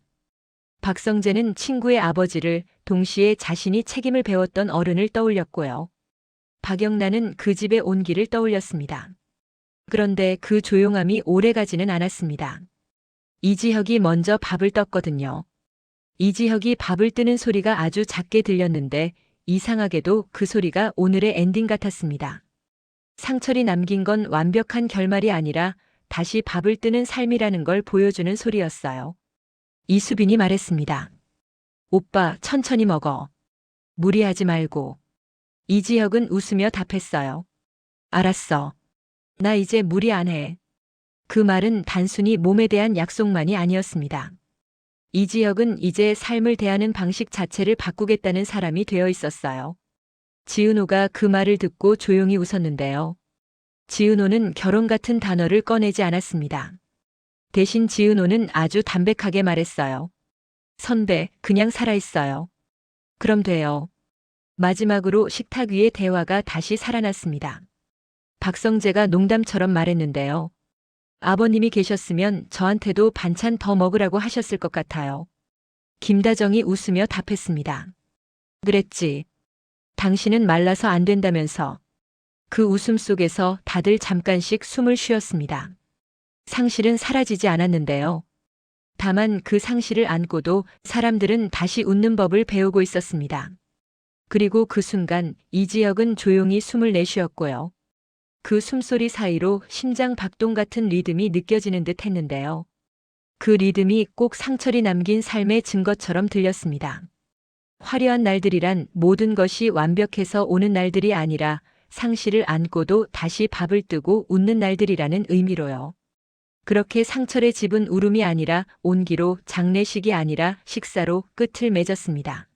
박성재는 친구의 아버지를, 동시에 자신이 책임을 배웠던 어른을 떠올렸고요. 박영란은 그 집의 온기를 떠올렸습니다. 그런데 그 조용함이 오래가지는 않았습니다. 이지혁이 먼저 밥을 떴거든요. 이지혁이 밥을 뜨는 소리가 아주 작게 들렸는데 이상하게도 그 소리가 오늘의 엔딩 같았습니다. 상철이 남긴 건 완벽한 결말이 아니라 다시 밥을 뜨는 삶이라는 걸 보여주는 소리였어요. 이수빈이 말했습니다. 오빠, 천천히 먹어. 무리하지 말고. 이지혁은 웃으며 답했어요. 알았어. 나 이제 무리 안 해. 그 말은 단순히 몸에 대한 약속만이 아니었습니다. 이지혁은 이제 삶을 대하는 방식 자체를 바꾸겠다는 사람이 되어 있었어요. 지은호가 그 말을 듣고 조용히 웃었는데요. 지은호는 결혼 같은 단어를 꺼내지 않았습니다. 대신 지은호는 아주 담백하게 말했어요. 선배, 그냥 살아있어요. 그럼 돼요. 마지막으로 식탁 위의 대화가 다시 살아났습니다. 박성재가 농담처럼 말했는데요. 아버님이 계셨으면 저한테도 반찬 더 먹으라고 하셨을 것 같아요. 김다정이 웃으며 답했습니다. 그랬지. 당신은 말라서 안 된다면서. 그 웃음 속에서 다들 잠깐씩 숨을 쉬었습니다. 상실은 사라지지 않았는데요. 다만 그 상실을 안고도 사람들은 다시 웃는 법을 배우고 있었습니다. 그리고 그 순간 이지혁은 조용히 숨을 내쉬었고요. 그 숨소리 사이로 심장 박동 같은 리듬이 느껴지는 듯 했는데요. 그 리듬이 꼭 상철이 남긴 삶의 증거처럼 들렸습니다. 화려한 날들이란 모든 것이 완벽해서 오는 날들이 아니라 상실을 안고도 다시 밥을 뜨고 웃는 날들이라는 의미로요. 그렇게 상철의 집은 울음이 아니라 온기로, 장례식이 아니라 식사로 끝을 맺었습니다.